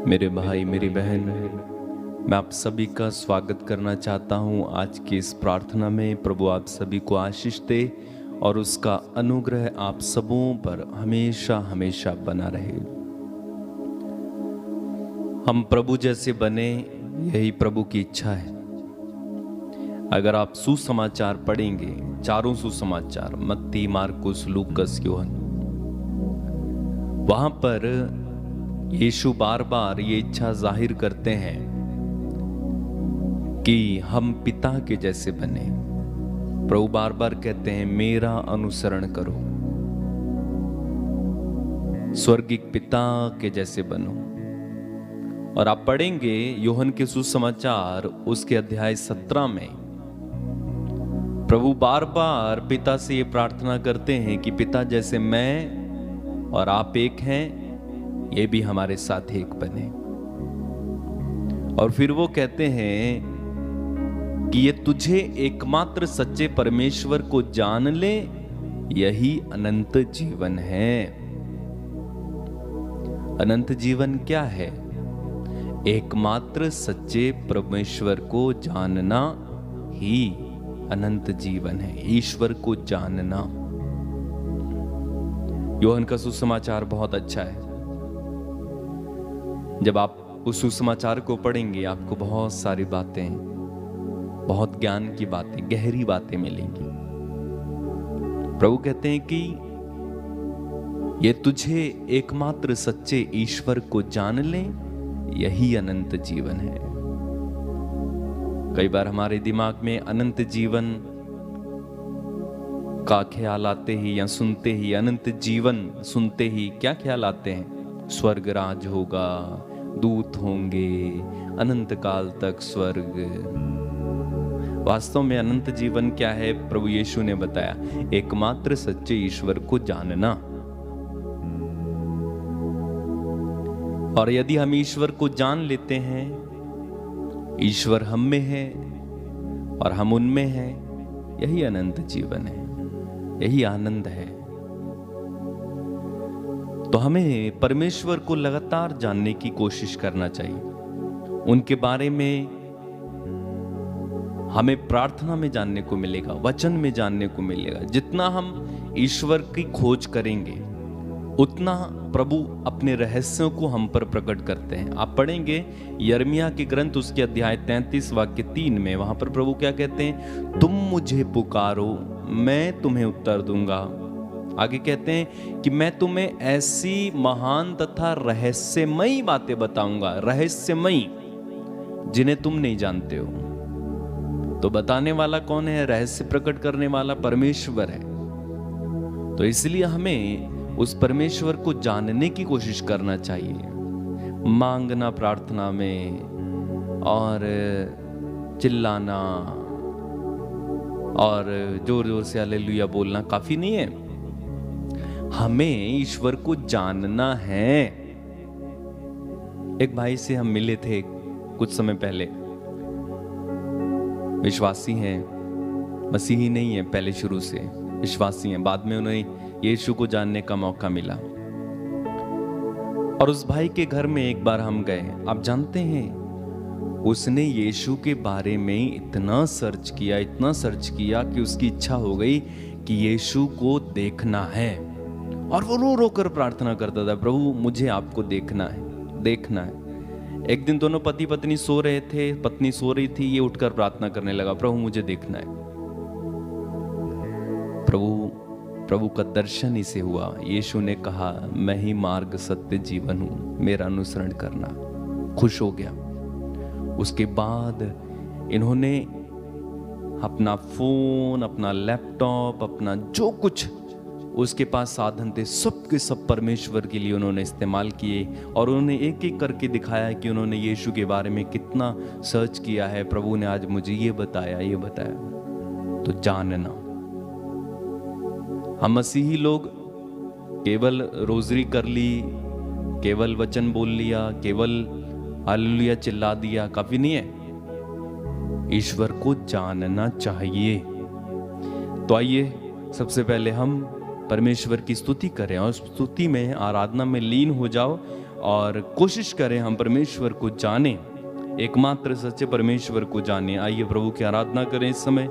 मेरे भाई मेरी बहन, मैं आप सभी का स्वागत करना चाहता हूं आज की इस प्रार्थना में। प्रभु आप सभी को आशीष दे और उसका अनुग्रह आप सबों पर हमेशा हमेशा बना रहे। हम प्रभु जैसे बने, यही प्रभु की इच्छा है। अगर आप सुसमाचार पढ़ेंगे, चारों सुसमाचार मत्ती, मार्कुस, लूकस, यूहन्ना, वहां पर यीशु बार बार ये इच्छा जाहिर करते हैं कि हम पिता के जैसे बने। प्रभु बार बार कहते हैं मेरा अनुसरण करो, स्वर्गिक पिता के जैसे बनो। और आप पढ़ेंगे यूहन्ना के सुसमाचार उसके अध्याय 17 में प्रभु बार बार पिता से ये प्रार्थना करते हैं कि पिता जैसे मैं और आप एक हैं, ये भी हमारे साथ एक बने। और फिर वो कहते हैं कि ये तुझे एकमात्र सच्चे परमेश्वर को जान ले, यही अनंत जीवन है। अनंत जीवन क्या है? एकमात्र सच्चे परमेश्वर को जानना ही अनंत जीवन है, ईश्वर को जानना। यूहन्ना का सुसमाचार बहुत अच्छा है। जब आप उस सुसमाचार को पढ़ेंगे आपको बहुत सारी बातें, बहुत ज्ञान की बातें, गहरी बातें मिलेंगी। प्रभु कहते हैं कि ये तुझे एकमात्र सच्चे ईश्वर को जान ले, यही अनंत जीवन है। कई बार हमारे दिमाग में अनंत जीवन का ख्याल आते ही या सुनते ही, अनंत जीवन सुनते ही क्या ख्याल आते हैं? स्वर्ग राज होगा, दूत होंगे, अनंत काल तक स्वर्ग। वास्तव में अनंत जीवन क्या है? प्रभु यीशु ने बताया, एकमात्र सच्चे ईश्वर को जानना। और यदि हम ईश्वर को जान लेते हैं, ईश्वर हम में है और हम उनमें हैं, यही अनंत जीवन है, यही आनंद है। तो हमें परमेश्वर को लगातार जानने की कोशिश करना चाहिए। उनके बारे में हमें प्रार्थना में जानने को मिलेगा, वचन में जानने को मिलेगा। जितना हम ईश्वर की खोज करेंगे, उतना प्रभु अपने रहस्यों को हम पर प्रकट करते हैं। आप पढ़ेंगे यिर्मयाह के ग्रंथ उसके अध्याय 33 वाक्य 3 में, वहां पर प्रभु क्या कहते हैं? तुम मुझे पुकारो, मैं तुम्हें उत्तर दूंगा। आगे कहते हैं कि मैं तुम्हें ऐसी महान तथा रहस्यमयी बातें बताऊंगा, रहस्यमयी, जिन्हें तुम नहीं जानते हो। तो बताने वाला कौन है? रहस्य प्रकट करने वाला परमेश्वर है। तो इसलिए हमें उस परमेश्वर को जानने की कोशिश करना चाहिए। मांगना प्रार्थना में और चिल्लाना और जोर जोर से हालेलुया बोलना काफी नहीं है। हमें ईश्वर को जानना है। एक भाई से हम मिले थे कुछ समय पहले, विश्वासी हैं, मसीही नहीं है, पहले शुरू से विश्वासी हैं। बाद में उन्हें यीशु को जानने का मौका मिला और उस भाई के घर में एक बार हम गए। आप जानते हैं, उसने यीशु के बारे में इतना सर्च किया कि उसकी इच्छा हो गई कि यीशु को देखना है। और वो रो रो कर प्रार्थना करता था, प्रभु मुझे आपको देखना है, देखना है। एक दिन दोनों पति पत्नी सो रहे थे, पत्नी सो रही थी, ये उठकर प्रार्थना करने लगा, प्रभु मुझे देखना है। प्रभु का दर्शन इसे हुआ। यीशु ने कहा, मैं ही मार्ग सत्य जीवन हूं, मेरा अनुसरण करना। खुश हो गया। उसके बाद इन्होंने अपना फोन, अपना लैपटॉप, अपना जो कुछ उसके पास साधन थे, सब के सब परमेश्वर के लिए उन्होंने इस्तेमाल किए। और उन्होंने एक एक करके दिखाया कि उन्होंने यीशु के बारे में कितना सर्च किया है। प्रभु ने आज मुझे ये बताया। तो जानना। हम मसीही लोग केवल रोजरी कर ली, केवल वचन बोल लिया, केवल हालेलुया चिल्ला दिया, काफी नहीं है। ईश्वर को जानना चाहिए। तो आइए सबसे पहले हम परमेश्वर की स्तुति करें और स्तुति में, आराधना में लीन हो जाओ और कोशिश करें हम परमेश्वर को जानें, एकमात्र सच्चे परमेश्वर को जानें। आइए प्रभु की आराधना करें इस समय,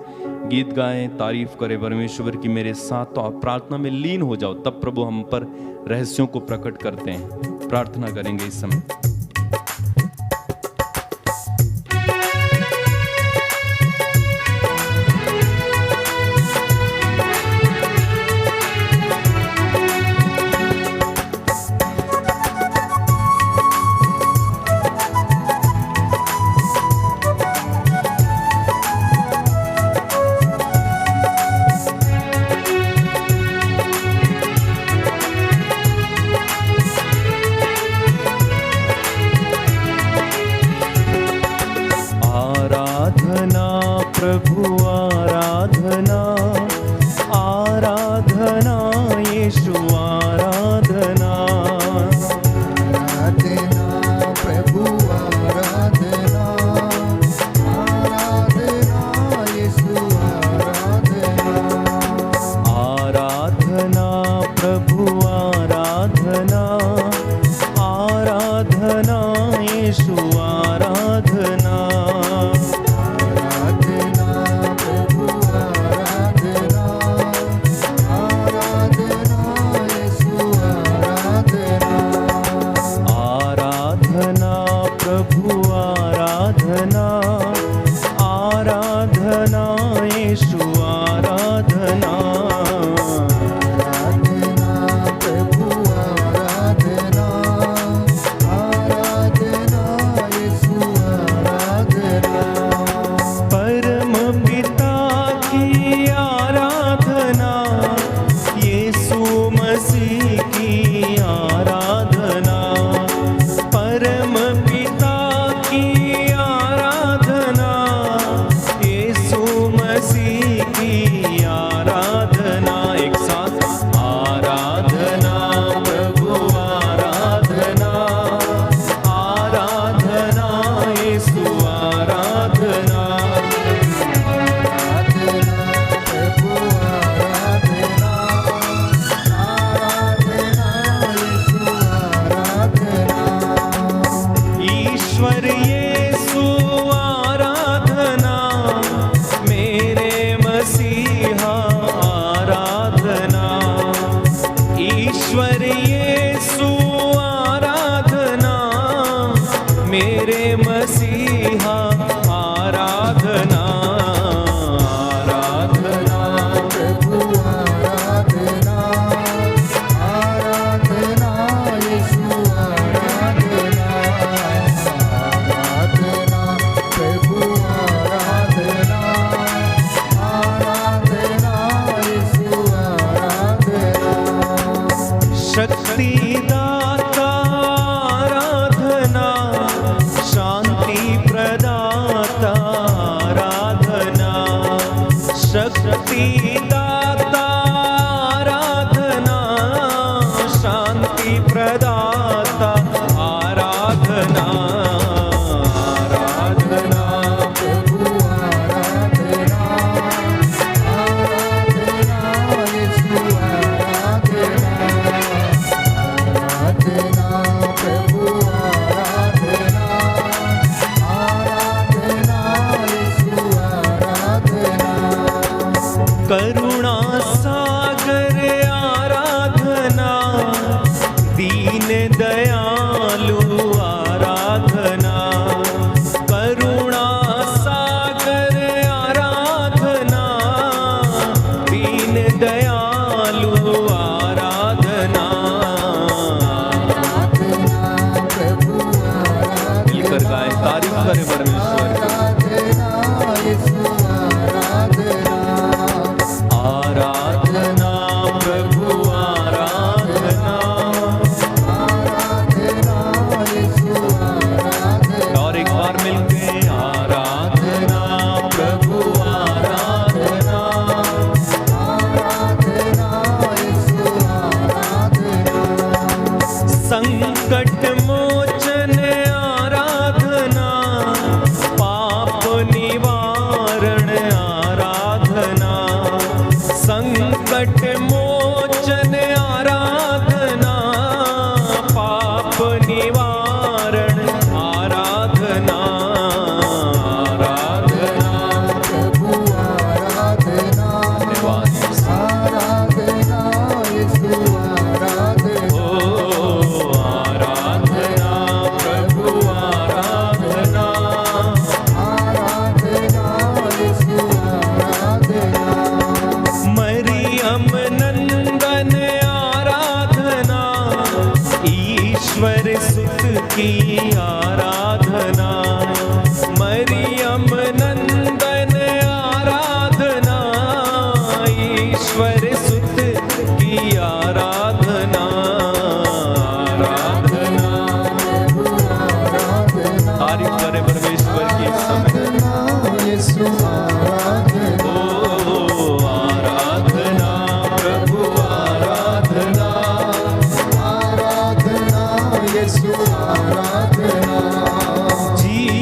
गीत गाएं, तारीफ करें परमेश्वर की मेरे साथ। तो आप प्रार्थना में लीन हो जाओ, तब प्रभु हम पर रहस्यों को प्रकट करते हैं। प्रार्थना करेंगे इस समय। प्रभु आराधना, आराधना यीशु आराधना, आराधना प्रभु आराधना, आराधना यीशु आराधना, आराधना प्रभु आराधना, आराधना यीशु आराधना, आराधना यीशु आराधना, आराधना प्रभु आराधना, आराधना यीशु आराधना, परम पिता की आराधना, यीशु मसीह की आराधना, परम पिता की आराधना, यीशु मसीह की आराधना। एक साथ आराधना प्रभु आराधना, आराधना यीशु आराधना, आराधना प्रभु आराधना, आराधना यीशु आराधना, ईश्वर यीशु आराधना, मेरे मसीहा आराधना, ईश्वर यीशु आराधना, मेरे मसीहा आराधना, आराधना प्रभु आराधना, आराधना यीशु आराधना, आराधना प्रभु आराधना, आराधना यीशु आराधना, शक्तिदाता आराधना, शांति की आराधना, मरियम नंदन आराधना, ईश्वर सुत की आराधना, आराधना। तारीफ करे परमेश्वर की इस समय। यीशु आराधना, ओ आराधना प्रभु आराधना, आराधना यीशु आराधना, जी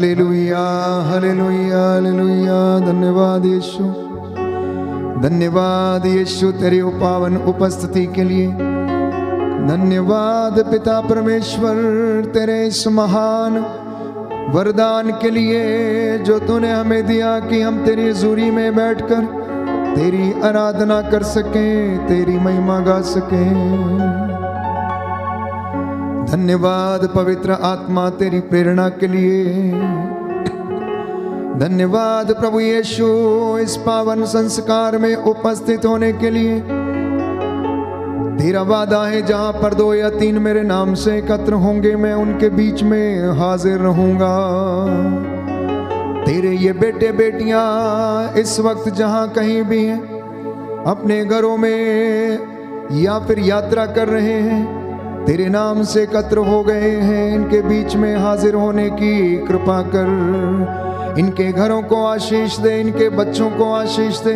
हालेलुया हालेलुया हालेलुया। धन्यवाद यीशु, धन्यवाद यीशु तेरी पावन उपस्थिति के लिए। धन्यवाद पिता परमेश्वर तेरे इस महान वरदान के लिए जो तूने हमें दिया कि हम तेरी हजूरी में बैठकर तेरी आराधना कर सकें, तेरी महिमा गा सकें। धन्यवाद पवित्र आत्मा तेरी प्रेरणा के लिए। धन्यवाद प्रभु यीशु इस पावन संस्कार में उपस्थित होने के लिए। तेरा वादा है जहां पर 2 या 3 मेरे नाम से एकत्र होंगे मैं उनके बीच में हाजिर रहूंगा। तेरे ये बेटे बेटियां इस वक्त जहां कहीं भी हैं, अपने घरों में या फिर यात्रा कर रहे हैं, तेरे नाम से एकत्र हो गए हैं। इनके बीच में हाजिर होने की कृपा कर। इनके घरों को आशीष दे, इनके बच्चों को आशीष दे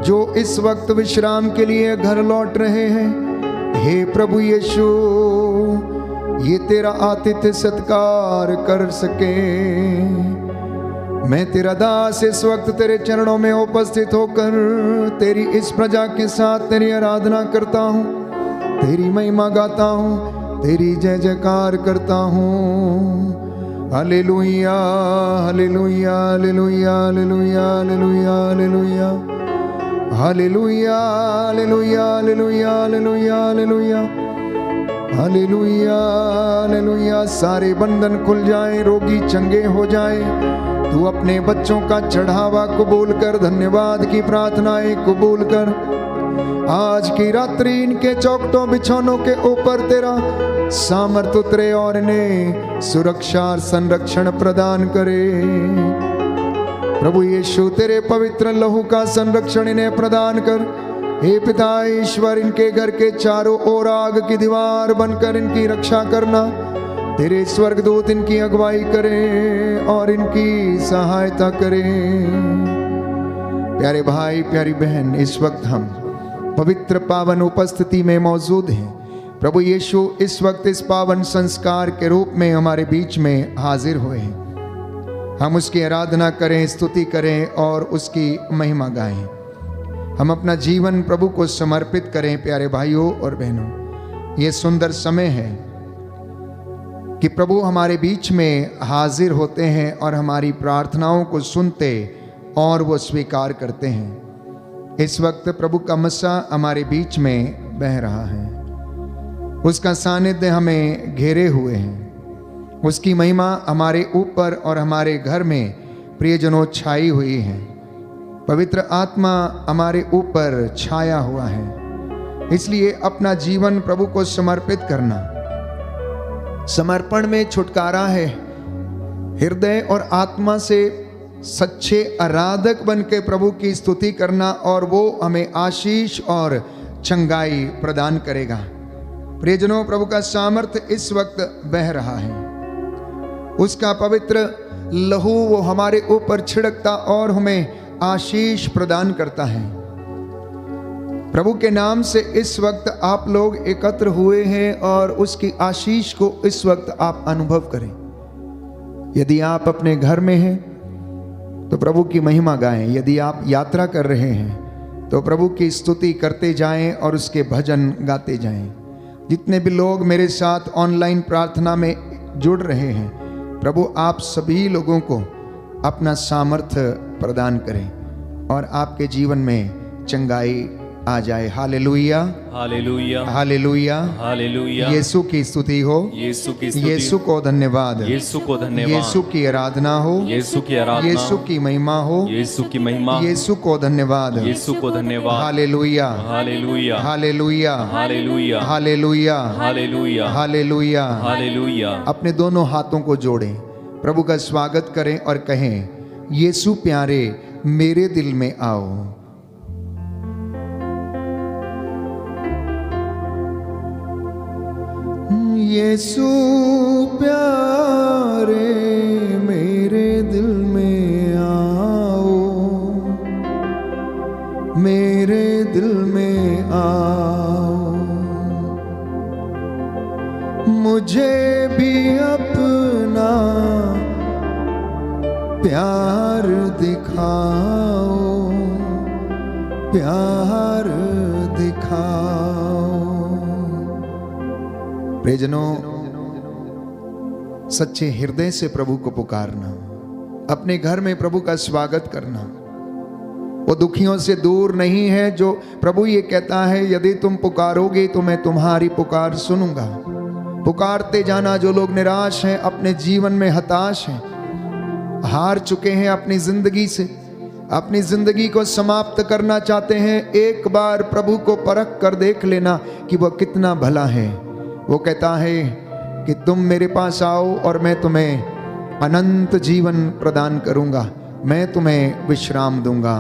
जो इस वक्त विश्राम के लिए घर लौट रहे हैं। हे प्रभु यीशु, ये तेरा आतिथ्य सत्कार कर सके। मैं तेरा दास इस वक्त तेरे चरणों में उपस्थित होकर तेरी इस प्रजा के साथ तेरी आराधना करता हूँ, तेरी महिमा गाता हूँ, तेरी जय जयकार करता हूँ। Hallelujah hallelujah hallelujah hallelujah hallelujah hallelujah hallelujah hallelujah hallelujah hallelujah hallelujah hallelujah hallelujah. सारे बंधन खुल जाएं, रोगी चंगे हो जाएं। तू अपने बच्चों का चढ़ावा कबूल कर, धन्यवाद की प्रार्थनाएं कबूल कर। आज की रात्रि इनके चौखटों बिछौनों के ऊपर तेरा सामर्थ उतरे और इन्हें सुरक्षा और संरक्षण प्रदान करे। प्रभु यीशु तेरे पवित्र लहू का संरक्षण इन्हें प्रदान कर। हे पिता ईश्वर, इनके घर के चारों ओर आग की दीवार बनकर इनकी रक्षा करना। तेरे स्वर्गदूत इनकी अगुवाई करें और इनकी सहायता करें। प्यारे भाई प्यारी बहन, इस वक्त हम पवित्र पावन उपस्थिति में मौजूद हैं। प्रभु यीशु इस वक्त इस पावन संस्कार के रूप में हमारे बीच में हाजिर हुए हैं। हम उसकी आराधना करें, स्तुति करें और उसकी महिमा गाएं। हम अपना जीवन प्रभु को समर्पित करें। प्यारे भाइयों और बहनों, ये सुंदर समय है कि प्रभु हमारे बीच में हाजिर होते हैं और हमारी प्रार्थनाओं को सुनते और वो स्वीकार करते हैं। इस वक्त प्रभु का मस्सा हमारे बीच में बह रहा है, उसका सानिध्य हमें घेरे हुए हैं, उसकी महिमा हमारे ऊपर और हमारे घर में प्रियजनों छाई हुई है। पवित्र आत्मा हमारे ऊपर छाया हुआ है। इसलिए अपना जीवन प्रभु को समर्पित करना, समर्पण में छुटकारा है। हृदय और आत्मा से सच्चे आराधक बन के प्रभु की स्तुति करना और वो हमें आशीष और चंगाई प्रदान करेगा। प्रियजनों, प्रभु का सामर्थ्य इस वक्त बह रहा है। उसका पवित्र लहू वो हमारे ऊपर छिड़कता और हमें आशीष प्रदान करता है। प्रभु के नाम से इस वक्त आप लोग एकत्र हुए हैं और उसकी आशीष को इस वक्त आप अनुभव करें। यदि आप अपने घर में हैं तो प्रभु की महिमा गाएं। यदि आप यात्रा कर रहे हैं तो प्रभु की स्तुति करते जाएं और उसके भजन गाते जाएं। जितने भी लोग मेरे साथ ऑनलाइन प्रार्थना में जुड़ रहे हैं, प्रभु आप सभी लोगों को अपना सामर्थ्य प्रदान करें और आपके जीवन में चंगाई आ जाए। Hallelujah hallelujah hallelujah hallelujah. Yeshu की स्तुति हो, यीशु की स्तुति, यीशु को धन्यवाद, यीशु को धन्यवाद, यीशु की आराधना हो, यीशु की आराधना, यीशु की महिमा हो, यीशु की महिमा, यीशु को धन्यवाद, यीशु को धन्यवाद। Hallelujah hallelujah hallelujah hallelujah hallelujah hallelujah hallelujah. Hallelujah. अपने दोनों हाथों को जोड़ें, प्रभु का स्वागत करें और कहें, यीशु प्यारे मेरे दिल में आओ। यीशु प्यारे मेरे दिल में आओ, मेरे दिल में आओ। मुझे भी अपना प्यार दिखाओ, प्यार दिखाओ। प्रियजनों, सच्चे हृदय से प्रभु को पुकारना, अपने घर में प्रभु का स्वागत करना, वो दुखियों से दूर नहीं है। जो प्रभु ये कहता है, यदि तुम पुकारोगे तो मैं तुम्हारी पुकार सुनूंगा। पुकारते जाना। जो लोग निराश हैं, अपने जीवन में हताश हैं, हार चुके हैं अपनी जिंदगी से, अपनी जिंदगी को समाप्त करना चाहते हैं, एक बार प्रभु को परख कर देख लेना कि वह कितना भला है। वो कहता है कि तुम मेरे पास आओ और मैं तुम्हें अनंत जीवन प्रदान करूंगा, मैं तुम्हें विश्राम दूंगा।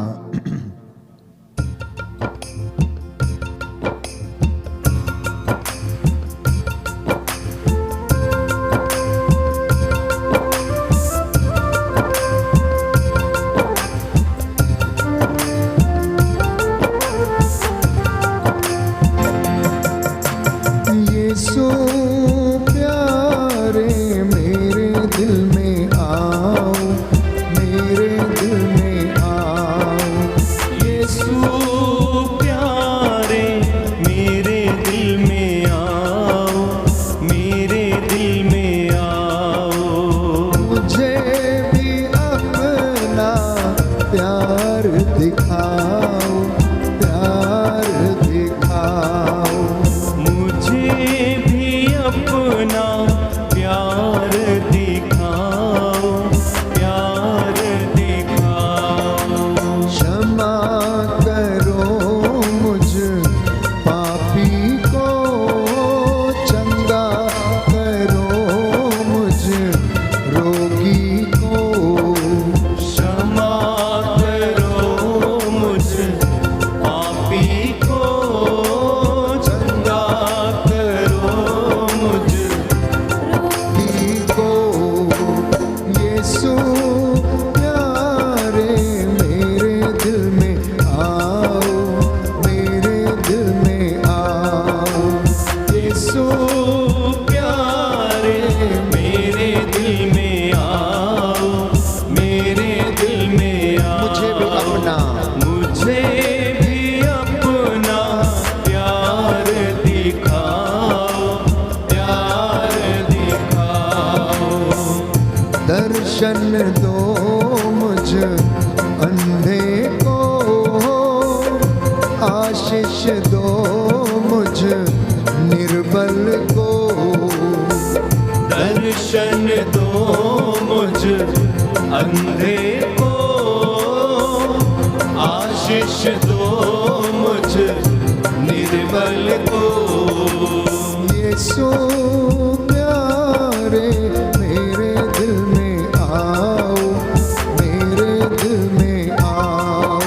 यीशु प्यारे मेरे दिल में आओ, मेरे दिल में आओ। यीशु प्यारे मेरे दिल में आओ, मेरे दिल में आओ। मुझे भी अपना प्यार दिखाओ, प्यार दिखाओ। मुझे भी अपना प्यार दिखाओ, प्यार दिखाओ। क्षमा करो मुझ पापी को, चंगा करो मुझ रोगी को। क्षमा करो मुझ पापी को, चंगा करो मुझ रोगी को। यीशु प्यारे मेरे दिल में आओ, मेरे दिल में आओ। यीशु प्यारे मेरे दिल में आओ, मेरे दिल में आओ। मुझे भी अपना, मुझे भी अपना प्यार दिखाओ, प्यार दिखाओ। दर्शन दो मुझ अंधे को, आशीष दो मुझ निर्बल को। दर्शन दो मुझ अंधे को, आशीष दो मुझ निर्बल को। यीशु प्यारे मेरे दिल में आओ, मेरे दिल में आओ।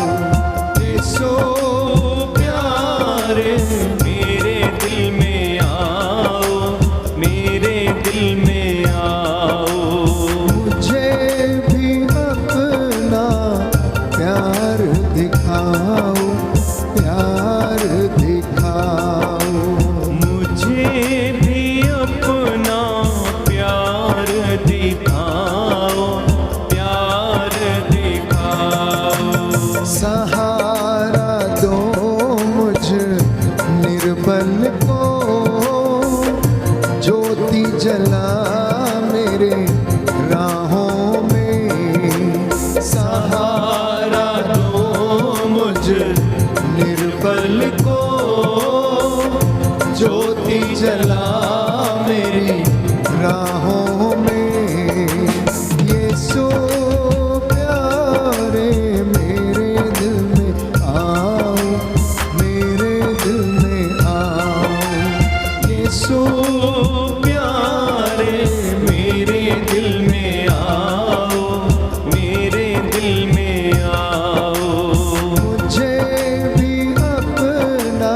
यीशु प्यारे मेरे दिल में आओ, मेरे दिल में आओ। मुझे भी अपना प्यार दिखाओ, प्यार दिखाओ। मुझे भी अपना प्यार दिखाओ, प्यार दिखाओ। सहारा दो मुझ निर्बल को, ज्योति जला मेरे राहों में। सहारा दो मुझ निर्बल को, ज्योति जला मेरी राहों में। यीशु प्यारे मेरे दिल में आओ, मेरे दिल में आओ। यीशु प्यारे मेरे दिल में आओ, मेरे दिल में आओ। मुझे भी अपना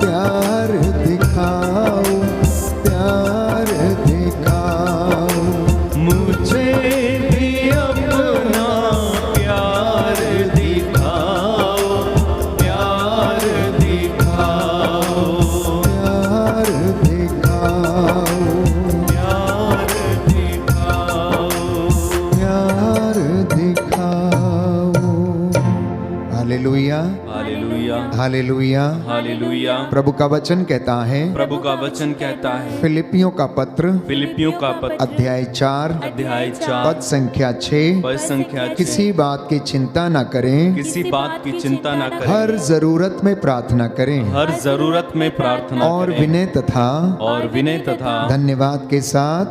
प्यार दिखाओ, प्यार दिखाओ। हालेलुया। हालेलुया। प्रभु का वचन कहता है, प्रभु का वचन कहता है, फिलिपियों का पत्र फिलिपियों का पत्र अध्याय 4 अध्याय 4 पद संख्या 6, पद संख्या 6, किसी बात की चिंता न करें, किसी बात की चिंता न करें, हर जरूरत में प्रार्थना करें हर जरूरत में प्रार्थना और करें, विनय तथा धन्यवाद के साथ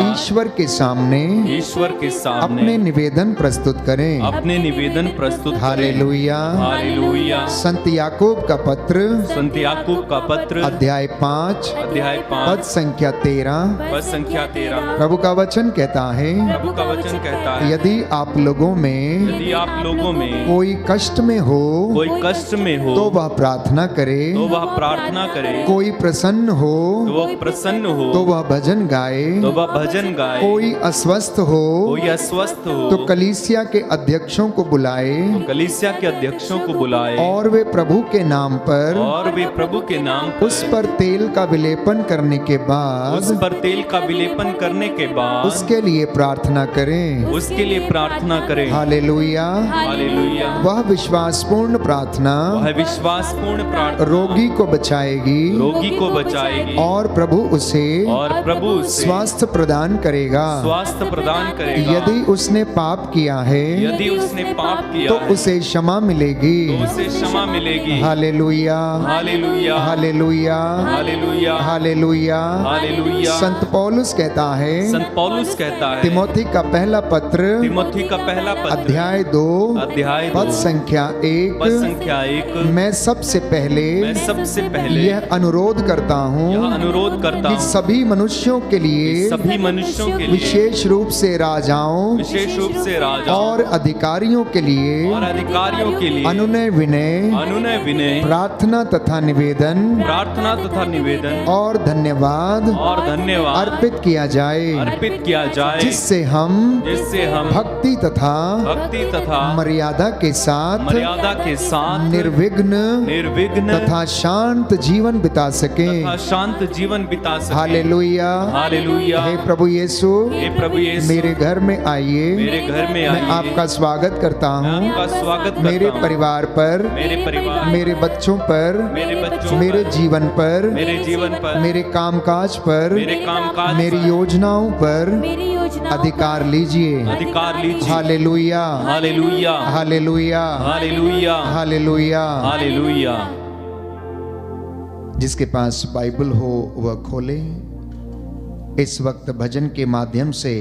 ईश्वर के सामने ईश्वर के सामने अपने निवेदन प्रस्तुत करें। अपने निवेदन प्रस्तुत करें। हालेलुया। हालेलुया। संत याकूब का पत्र संत याकूब का पत्र अध्याय 5 अध्याय 5 पद संख्या 13, पद संख्या 13, प्रभु का वचन कहता है, प्रभु का वचन कहता है, यदि आप लोगों में यदि आप लोगों में कोई कष्ट में हो कोई कष्ट में हो तो वह प्रार्थना करे, तो वह प्रार्थना करे, कोई प्रसन्न हो तो वह प्रसन्न हो, तो वह भजन गाए, तो वह भजन गाए, कोई अस्वस्थ हो कोई अस्वस्थ हो तो कलीसिया के अध्यक्षों को बुलाए तो कलीसिया के अध्यक्षों को बुलाए और वे प्रभु के नाम पर उस पर तेल का विलेपन करने के बाद उस पर तेल का विलेपन करने के बाद उसके लिए प्रार्थना करें। उसके लिए प्रार्थना करें। हालेलुया। हालेलुया। वह विश्वासपूर्ण प्रार्थना वह विश्वासपूर्ण प्रार्थना रोगी को बचाएगी और प्रभु उसे स्वास्थ्य प्रदान करेगा। यदि उसने पाप किया है तो उसे क्षमा मिलेगी। Hallelujah. Hallelujah. Hallelujah. Hallelujah. Hallelujah. Hallelujah. संत पौलुस कहता है तिमोथी का पहला पत्र अध्याय 2 पद संख्या 1, मैं सबसे पहले यह अनुरोध करता हूँ कि सभी मनुष्यों के लिए विशेष रूप से राजाओं और अधिकारियों के लिए अनुनय विनय प्रार्थना तथा निवेदन और धन्यवाद अर्पित किया जाए, जिससे हम भक्ति तथा मर्यादा के साथ निर्विघ्न तथा शांत जीवन बिता सके। हालेलुया। हे प्रभु यीशु, मेरे घर में आइए। मैं आपका स्वागत करता हूँ मेरे परिवार पर, मेरे बच्चों पर, मेरे जीवन पर, मेरे कामकाज पर, मेरी योजनाओं पर अधिकार लीजिए। Hallelujah. Hallelujah. Hallelujah. Hallelujah. Hallelujah. Hallelujah. जिसके पास बाइबल हो वह खोले। इस वक्त भजन के माध्यम से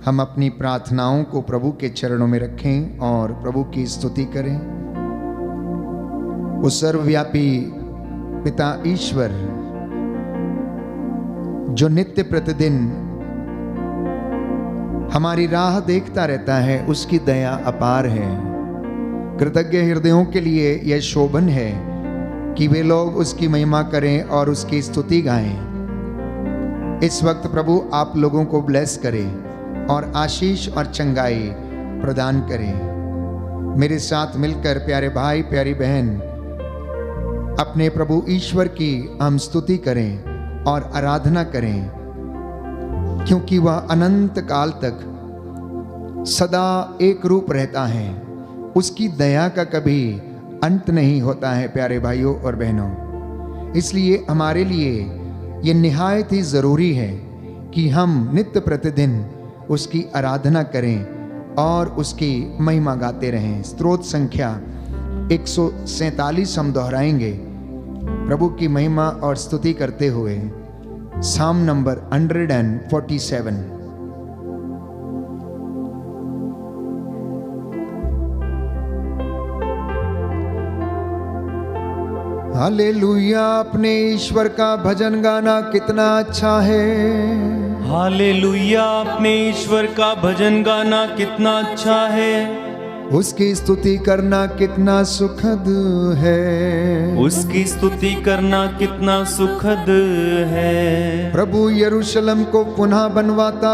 हम अपनी प्रार्थनाओं को प्रभु के चरणों में रखें और प्रभु की स्तुति करें। वो सर्वव्यापी पिता ईश्वर जो नित्य प्रतिदिन हमारी राह देखता रहता है, उसकी दया अपार है। कृतज्ञ हृदयों के लिए यह शोभन है कि वे लोग उसकी महिमा करें और उसकी स्तुति गाएं। इस वक्त प्रभु आप लोगों को ब्लेस करे और आशीष और चंगाई प्रदान करे। मेरे साथ मिलकर प्यारे भाई प्यारी बहन अपने प्रभु ईश्वर की हम स्तुति करें और आराधना करें, क्योंकि वह अनंत काल तक सदा एक रूप रहता है। उसकी दया का कभी अंत नहीं होता है प्यारे भाइयों और बहनों। इसलिए हमारे लिए ये निहायत ही ज़रूरी है कि हम नित्य प्रतिदिन उसकी आराधना करें और उसकी महिमा गाते रहें। स्तोत्र संख्या 147 हम दोहराएंगे प्रभु की महिमा और स्तुति करते हुए। साम नंबर 147। हालेलुया। अपने ईश्वर का भजन गाना कितना अच्छा है। हालेलुया। अपने ईश्वर का भजन गाना कितना अच्छा है। उसकी स्तुति करना कितना सुखद है। उसकी स्तुति करना कितना सुखद है। प्रभु यरूशलेम को पुनः बनवाता,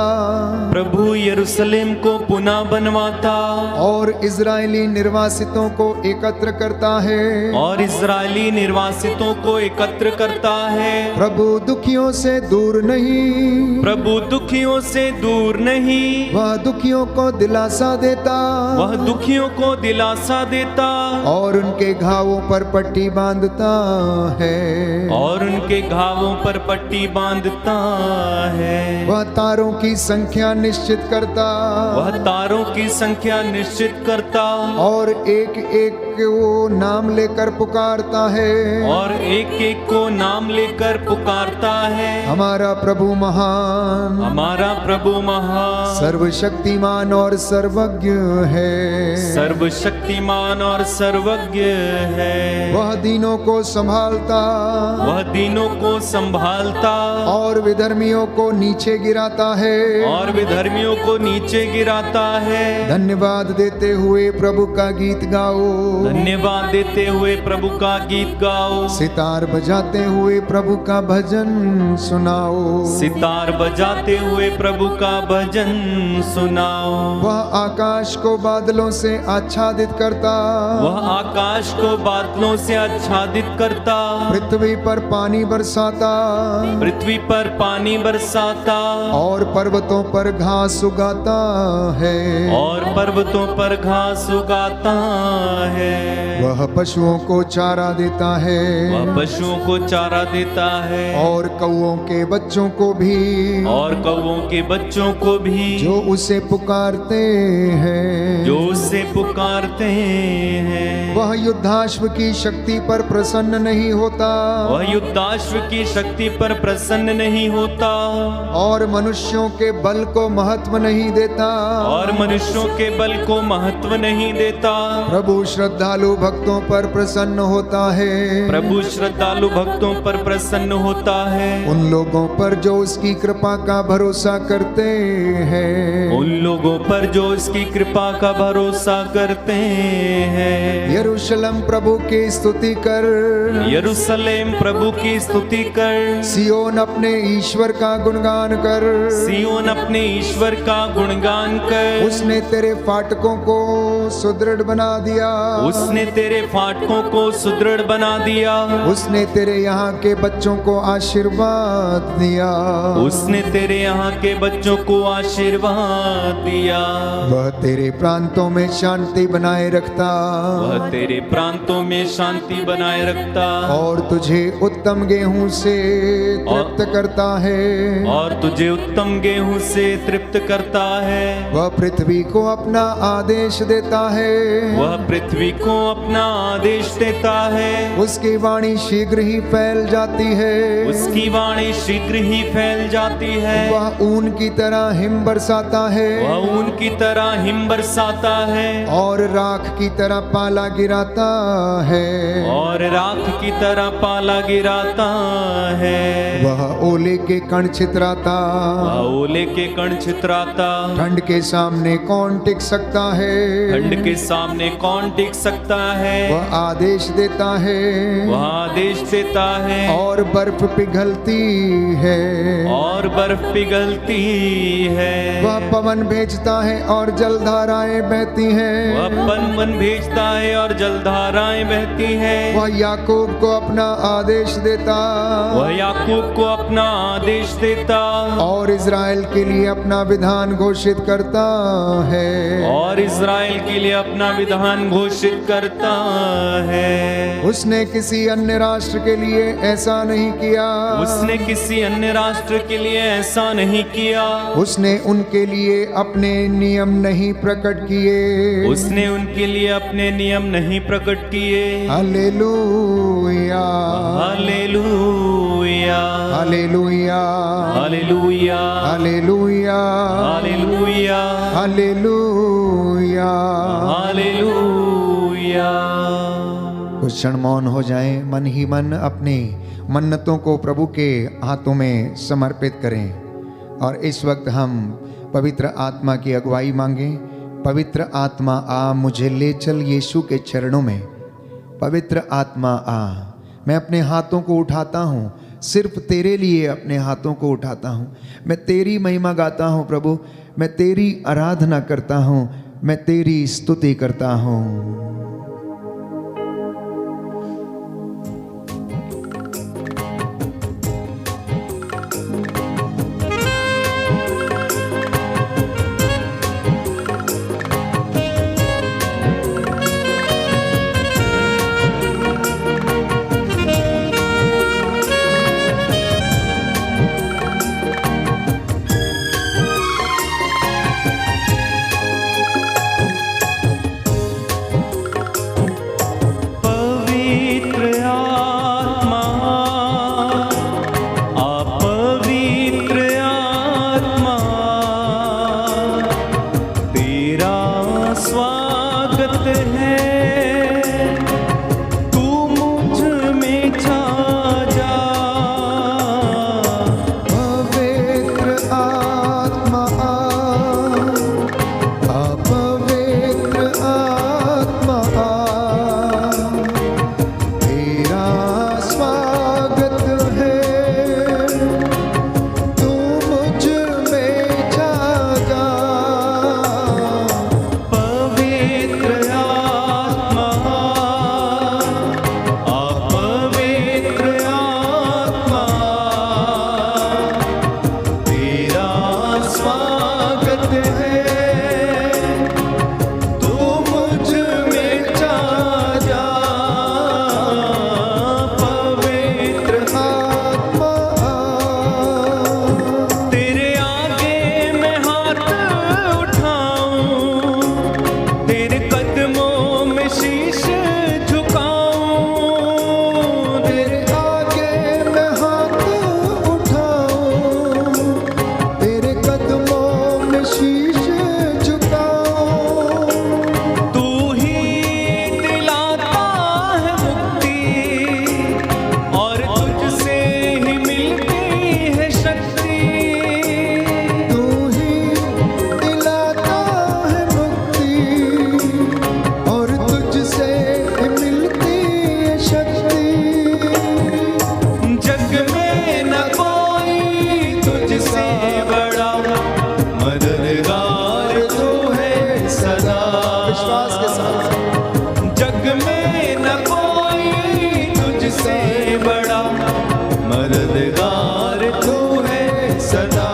प्रभु यरूशलेम को पुनः बनवाता और इजरायली निर्वासितों को एकत्र करता है, और इजरायली निर्वासितों को एकत्र करता है। प्रभु दुखियों से दूर नहीं, प्रभु दुखियों से दूर नहीं, वह दुखियों को दिलासा देता, वह दुखियों दुखियों को दिलासा देता, और उनके घावों पर पट्टी बांधता है। और उनके घावों पर पट्टी बांधता है। वह तारों की संख्या निश्चित करता, वह तारों की संख्या निश्चित करता, और एक एक को नाम लेकर पुकारता है। और एक एक को नाम लेकर पुकारता है। हमारा प्रभु महान, हमारा प्रभु महान, सर्वशक्तिमान और सर्वज्ञ है। सर्वशक्तिमान और सर्वज्ञ है। वह दीनों को संभालता, वह दीनों को संभालता, और विधर्मियों को नीचे गिराता है। और विधर्मियों को नीचे गिराता है। धन्यवाद देते हुए प्रभु का गीत गाओ, धन्यवाद देते हुए प्रभु का गीत गाओ। सितार बजाते हुए प्रभु का भजन सुनाओ। सितार बजाते हुए प्रभु का भजन सुनाओ। वह आकाश को बादलों से आच्छादित करता, वह आकाश को बादलों से आच्छादित करता, पृथ्वी पर पानी बरसाता, पृथ्वी पर पानी बरसाता, और पर्वतों पर घास उगाता है। और पर्वतों पर घास उगाता है। वह पशुओं को चारा देता है, वह पशुओं को चारा देता है, और कौओं के बच्चों को भी, और कौओं के बच्चों को भी, जो उसे पुकारते हैं। जो उसे पुकारते हैं। वह युद्धाश्व की शक्ति पर प्रसन्न नहीं होता, वह युद्धाश्व की शक्ति पर प्रसन्न नहीं होता, और मनुष्यों के बल को महत्व नहीं देता, और मनुष्यों के बल को महत्व नहीं देता। प्रभु श्रद्धालु भक्तों पर प्रसन्न होता है। प्रभु श्रद्धालु भक्तों पर प्रसन्न होता है। उन लोगों पर जो उसकी कृपा का भरोसा करते हैं। उन लोगों पर जो उसकी कृपा का भरोसा करते हैं। यरूशलेम प्रभु की स्तुति कर, यरूशलेम प्रभु की स्तुति कर, सियोन अपने ईश्वर का गुणगान कर। सियोन अपने ईश्वर का गुणगान कर। उसने तेरे फाटकों को सुदृढ़ बना दिया, उसने तेरे फाटकों को सुदृढ़ बना दिया। उसने तेरे यहाँ के बच्चों को आशीर्वाद दिया, उसने तेरे यहाँ के बच्चों को आशीर्वाद दिया। वह तेरे प्रांतों में शांति बनाए रखता, वह तेरे प्रांतों में शांति बनाए रखता, और तुझे उत्तम गेहूं से तृप्त करता है। और तुझे उत्तम गेहूं से तृप्त करता है। वह पृथ्वी को अपना आदेश देता है, वह पृथ्वी को अपना आदेश देता है। उसकी वाणी शीघ्र ही फैल जाती है, उसकी वाणी शीघ्र ही फैल जाती है। वह ऊन की तरह हिम बरसाता है, वह ऊन की तरह हिम बरसाता है, और राख की तरह पाला गिराता है। और राख की तरह पाला गिराता है। वह ओले के कण छितराता, वह ओले के कण छितराता। ठंड के सामने कौन टिक सकता है? ठंड के सामने कौन टिक सकता है? वह आदेश देता है, वह आदेश देता है, और बर्फ पिघलती है। और बर्फ पिघलती है। वह पवन भेजता है और जलधाराएं बहती हैं। वह पवन भेजता है और जलधाराएं बहती है। वह याकूब को अपना आदेश देता, वह याकूब को अपना आदेश देता, और इज़राइल के लिए अपना विधान घोषित करता है। और इज़राइल के लिए अपना विधान घोषित करता है। उसने किसी अन्य राष्ट्र के लिए ऐसा नहीं किया, उसने किसी अन्य राष्ट्र के लिए ऐसा नहीं किया। उसने उनके लिए अपने नियम नहीं प्रकट किए, उसने उनके लिए अपने नियम नहीं प्रकट किए। Hallelujah, hallelujah, hallelujah, hallelujah, hallelujah, hallelujah, hallelujah, hallelujah. कुछ क्षण मौन हो जाएं, मन ही मन अपनी मन्नतों को प्रभु के हाथों में समर्पित करें, और इस वक्त हम पवित्र आत्मा की अगुवाई मांगें। पवित्र आत्मा आ, मुझे ले चल यीशु के चरणों में। पवित्र आत्मा आ, मैं अपने हाथों को उठाता हूँ, सिर्फ तेरे लिए अपने हाथों को उठाता हूँ। मैं तेरी महिमा गाता हूँ प्रभु, मैं तेरी आराधना करता हूँ, मैं तेरी स्तुति करता हूँ।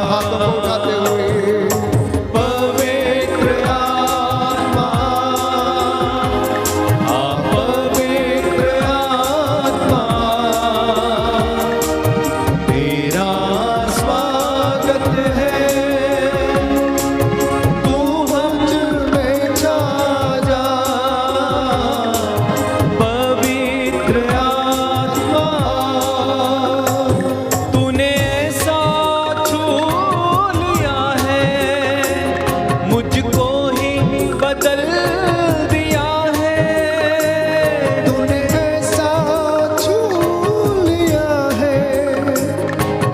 हाथों को उठाते हुए पवित्र आत्मा, पवित्र आत्मा, तेरा स्वागत है, तू हम में छा जा। पवित्र आत्मा, तूने ऐसा छू लिया है, मुझको ही बदल दिया है। तूने ऐसा छू लिया है,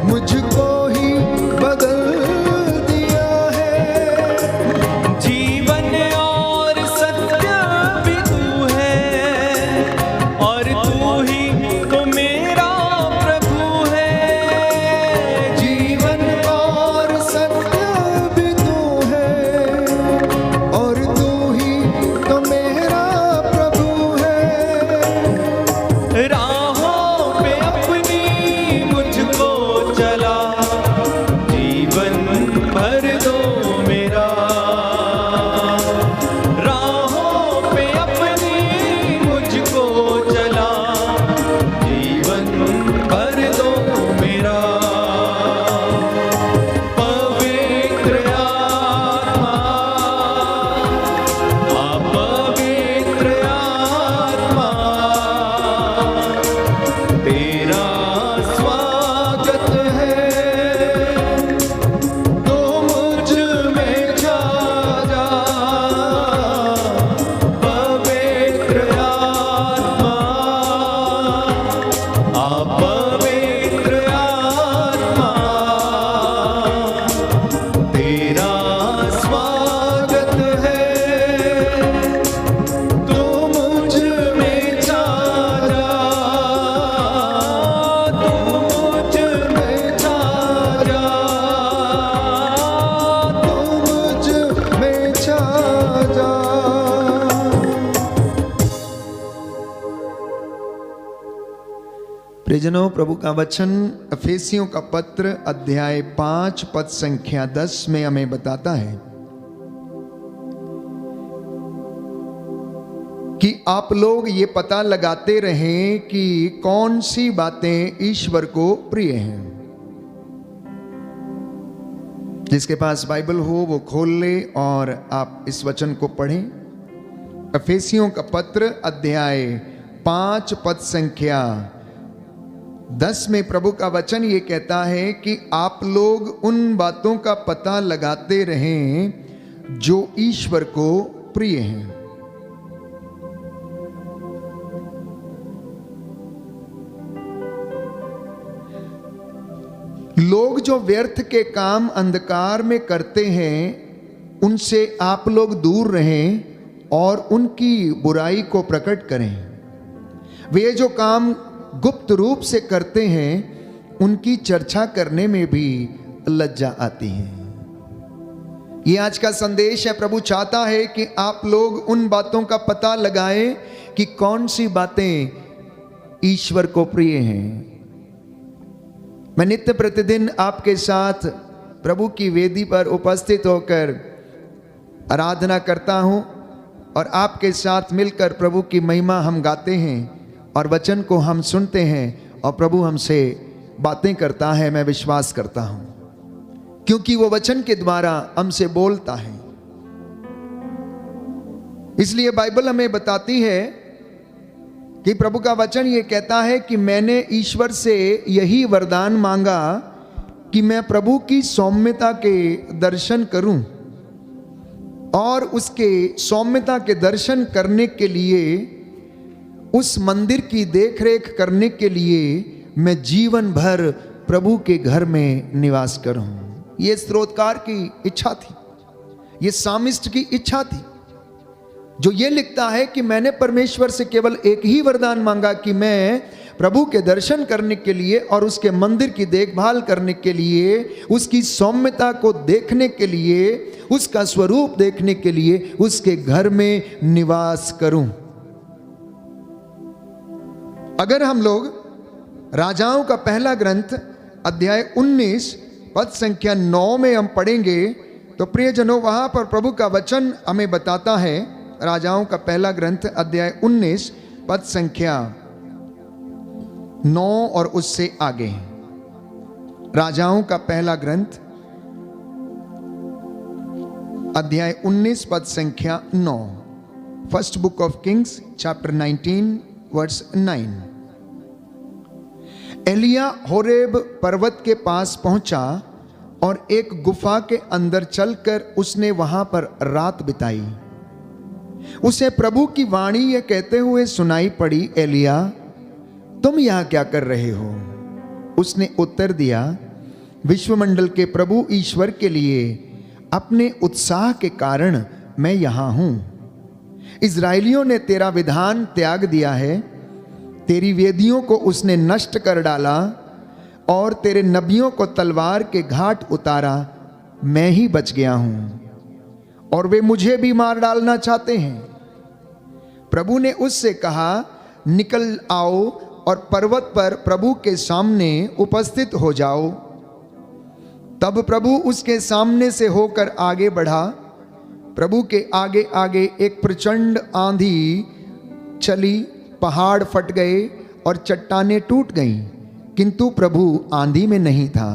मुझको ही बदल दिया है। जीवन और सत्य भी तू है, और तू ही तो मेरा प्रभु है। जीवन और सत्य भी तू है, और तू ही तो मेरा प्रभु है। राहों पे अपनी मुझको चला, जीवन भर दो मेरा। राहों पे अपनी मुझको चला, जीवन भर दो मेरा। पवित्र आत्मा, पवित्र आत्मा, तेरा स्वागत है, तो मुझ में छा जा। पवित्र आत्मा, पवित्र आत्मा, तेरा स्वागत है, तू मुझ में छा जा। तू मुझ में छा जा। तू मुझ में छा जा। प्रियजनों, प्रभु का वचन एफेसियों का पत्र अध्याय 5 पद संख्या 10 में हमें बताता है कि आप लोग ये पता लगाते रहें कि कौन सी बातें ईश्वर को प्रिय हैं। जिसके पास बाइबल हो वो खोल ले और आप इस वचन को पढ़ें। एफेसियों का पत्र अध्याय 5 पद संख्या 10 में प्रभु का वचन ये कहता है कि आप लोग उन बातों का पता लगाते रहें जो ईश्वर को प्रिय हैं। लोग जो व्यर्थ के काम अंधकार में करते हैं उनसे आप लोग दूर रहें और उनकी बुराई को प्रकट करें। वे जो काम गुप्त रूप से करते हैं उनकी चर्चा करने में भी लज्जा आती है। ये आज का संदेश है। प्रभु चाहता है कि आप लोग उन बातों का पता लगाएं कि कौन सी बातें ईश्वर को प्रिय हैं। मैं नित्य प्रतिदिन आपके साथ प्रभु की वेदी पर उपस्थित होकर आराधना करता हूं और आपके साथ मिलकर प्रभु की महिमा हम गाते हैं और वचन को हम सुनते हैं और प्रभु हमसे बातें करता है। मैं विश्वास करता हूं क्योंकि वो वचन के द्वारा हमसे बोलता है। इसलिए बाइबल हमें बताती है कि प्रभु का वचन ये कहता है कि मैंने ईश्वर से यही वरदान मांगा कि मैं प्रभु की सौम्यता के दर्शन करूं और उसके सौम्यता के दर्शन करने के लिए, उस मंदिर की देखरेख करने के लिए मैं जीवन भर प्रभु के घर में निवास करूं। यह स्रोतकार की इच्छा थी, यह सामिस्ट की इच्छा थी, जो ये लिखता है कि मैंने परमेश्वर से केवल एक ही वरदान मांगा कि मैं प्रभु के दर्शन करने के लिए और उसके मंदिर की देखभाल करने के लिए, उसकी सौम्यता को देखने के लिए, उसका स्वरूप देखने के लिए उसके घर में निवास करूं। अगर हम लोग राजाओं का पहला ग्रंथ अध्याय 19 पद संख्या 9 में हम पढ़ेंगे तो प्रियजनों, वहां पर प्रभु का वचन हमें बताता है, राजाओं का पहला ग्रंथ अध्याय 19 पद संख्या 9 और उससे आगे। राजाओं का पहला ग्रंथ अध्याय 19 पद संख्या 9। First book of kings chapter 19 verse 9। एलिया होरेब पर्वत के पास पहुंचा और एक गुफा के अंदर चलकर उसने वहां पर रात बिताई। उसे प्रभु की वाणी यह कहते हुए सुनाई पड़ी, एलिया तुम यहां क्या कर रहे हो? उसने उत्तर दिया, विश्वमंडल के प्रभु ईश्वर के लिए अपने उत्साह के कारण मैं यहां हूं। इजराइलियों ने तेरा विधान त्याग दिया है, तेरी वेदियों को उसने नष्ट कर डाला और तेरे नबियों को तलवार के घाट उतारा। मैं ही बच गया हूं और वे मुझे भी मार डालना चाहते हैं। प्रभु ने उससे कहा, निकल आओ और पर्वत पर प्रभु के सामने उपस्थित हो जाओ। तब प्रभु उसके सामने से होकर आगे बढ़ा। प्रभु के आगे आगे एक प्रचंड आंधी चली, पहाड़ फट गए और चट्टानें टूट गईं, किंतु प्रभु आंधी में नहीं था।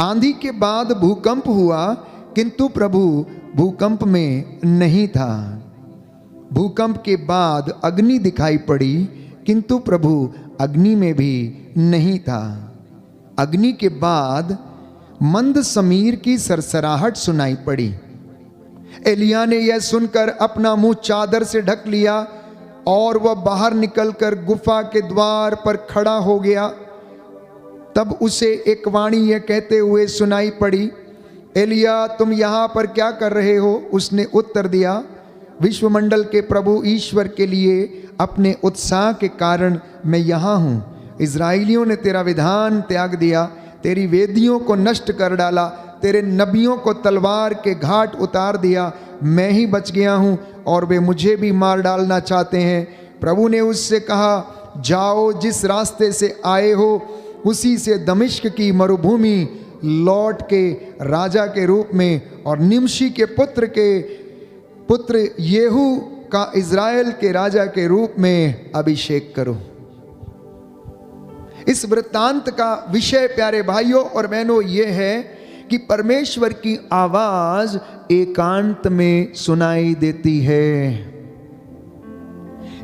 आंधी के बाद भूकंप हुआ, किंतु प्रभु भूकंप में नहीं था। भूकंप के बाद अग्नि दिखाई पड़ी, किंतु प्रभु अग्नि में भी नहीं था। अग्नि के बाद मंद समीर की सरसराहट सुनाई पड़ी। एलिया ने यह सुनकर अपना मुंह चादर से ढक लिया और वह बाहर निकलकर गुफा के द्वार पर खड़ा हो गया। तब उसे एक वाणी यह कहते हुए सुनाई पड़ी, एलिया तुम यहां पर क्या कर रहे हो? उसने उत्तर दिया, विश्वमंडल के प्रभु ईश्वर के लिए अपने उत्साह के कारण मैं यहां हूं। इजराइलियों ने तेरा विधान त्याग दिया, तेरी वेदियों को नष्ट कर डाला, तेरे नबियों को तलवार के घाट उतार दिया। मैं ही बच गया हूं और वे मुझे भी मार डालना चाहते हैं। प्रभु ने उससे कहा, जाओ, जिस रास्ते से आए हो उसी से दमिश्क की मरुभूमि लौट के राजा के रूप में और निमशी के पुत्र येहू का इज़राइल के राजा के रूप में अभिषेक करो। इस वृत्तांत का विषय प्यारे भाइयों और बहनों ये है कि परमेश्वर की आवाज एकांत में सुनाई देती है।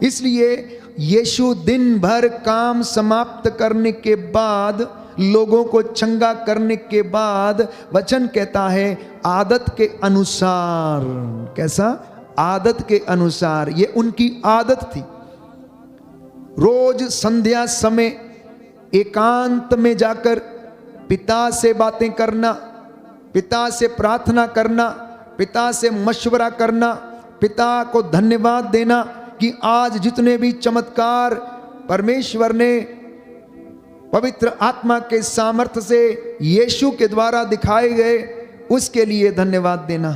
इसलिए यीशु दिन भर काम समाप्त करने के बाद, लोगों को चंगा करने के बाद वचन कहता है आदत के अनुसार। कैसा? आदत के अनुसार। ये उनकी आदत थी। रोज संध्या समय एकांत में जाकर पिता से बातें करना, पिता से प्रार्थना करना, पिता से मशवरा करना, पिता को धन्यवाद देना कि आज जितने भी चमत्कार परमेश्वर ने पवित्र आत्मा के सामर्थ्य से यीशु के द्वारा दिखाए गए उसके लिए धन्यवाद देना।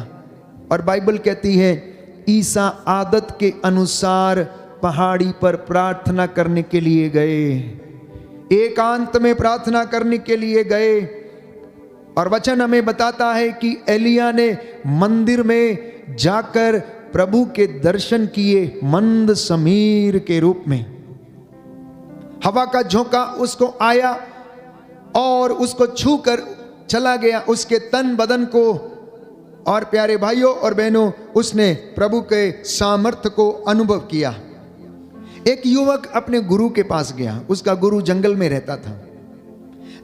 और बाइबल कहती है ईसा आदत के अनुसार पहाड़ी पर प्रार्थना करने के लिए गए, एकांत में प्रार्थना करने के लिए गए। और वचन हमें बताता है कि एलिया ने मंदिर में जाकर प्रभु के दर्शन किए मंद समीर के रूप में। हवा का झोंका उसको आया और उसको छूकर चला गया उसके तन बदन को। और प्यारे भाइयों और बहनों, उसने प्रभु के सामर्थ्य को अनुभव किया। एक युवक अपने गुरु के पास गया। उसका गुरु जंगल में रहता था।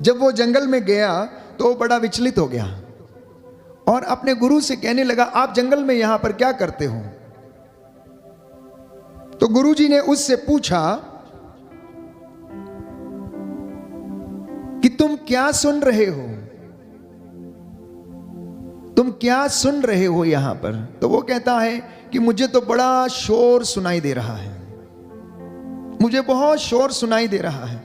जब वो जंगल में गया तो वो बड़ा विचलित हो गया और अपने गुरु से कहने लगा, आप जंगल में यहां पर क्या करते हो? तो गुरुजी ने उससे पूछा कि तुम क्या सुन रहे हो? तुम क्या सुन रहे हो यहां पर? तो वो कहता है कि मुझे तो बड़ा शोर सुनाई दे रहा है, मुझे बहुत शोर सुनाई दे रहा है।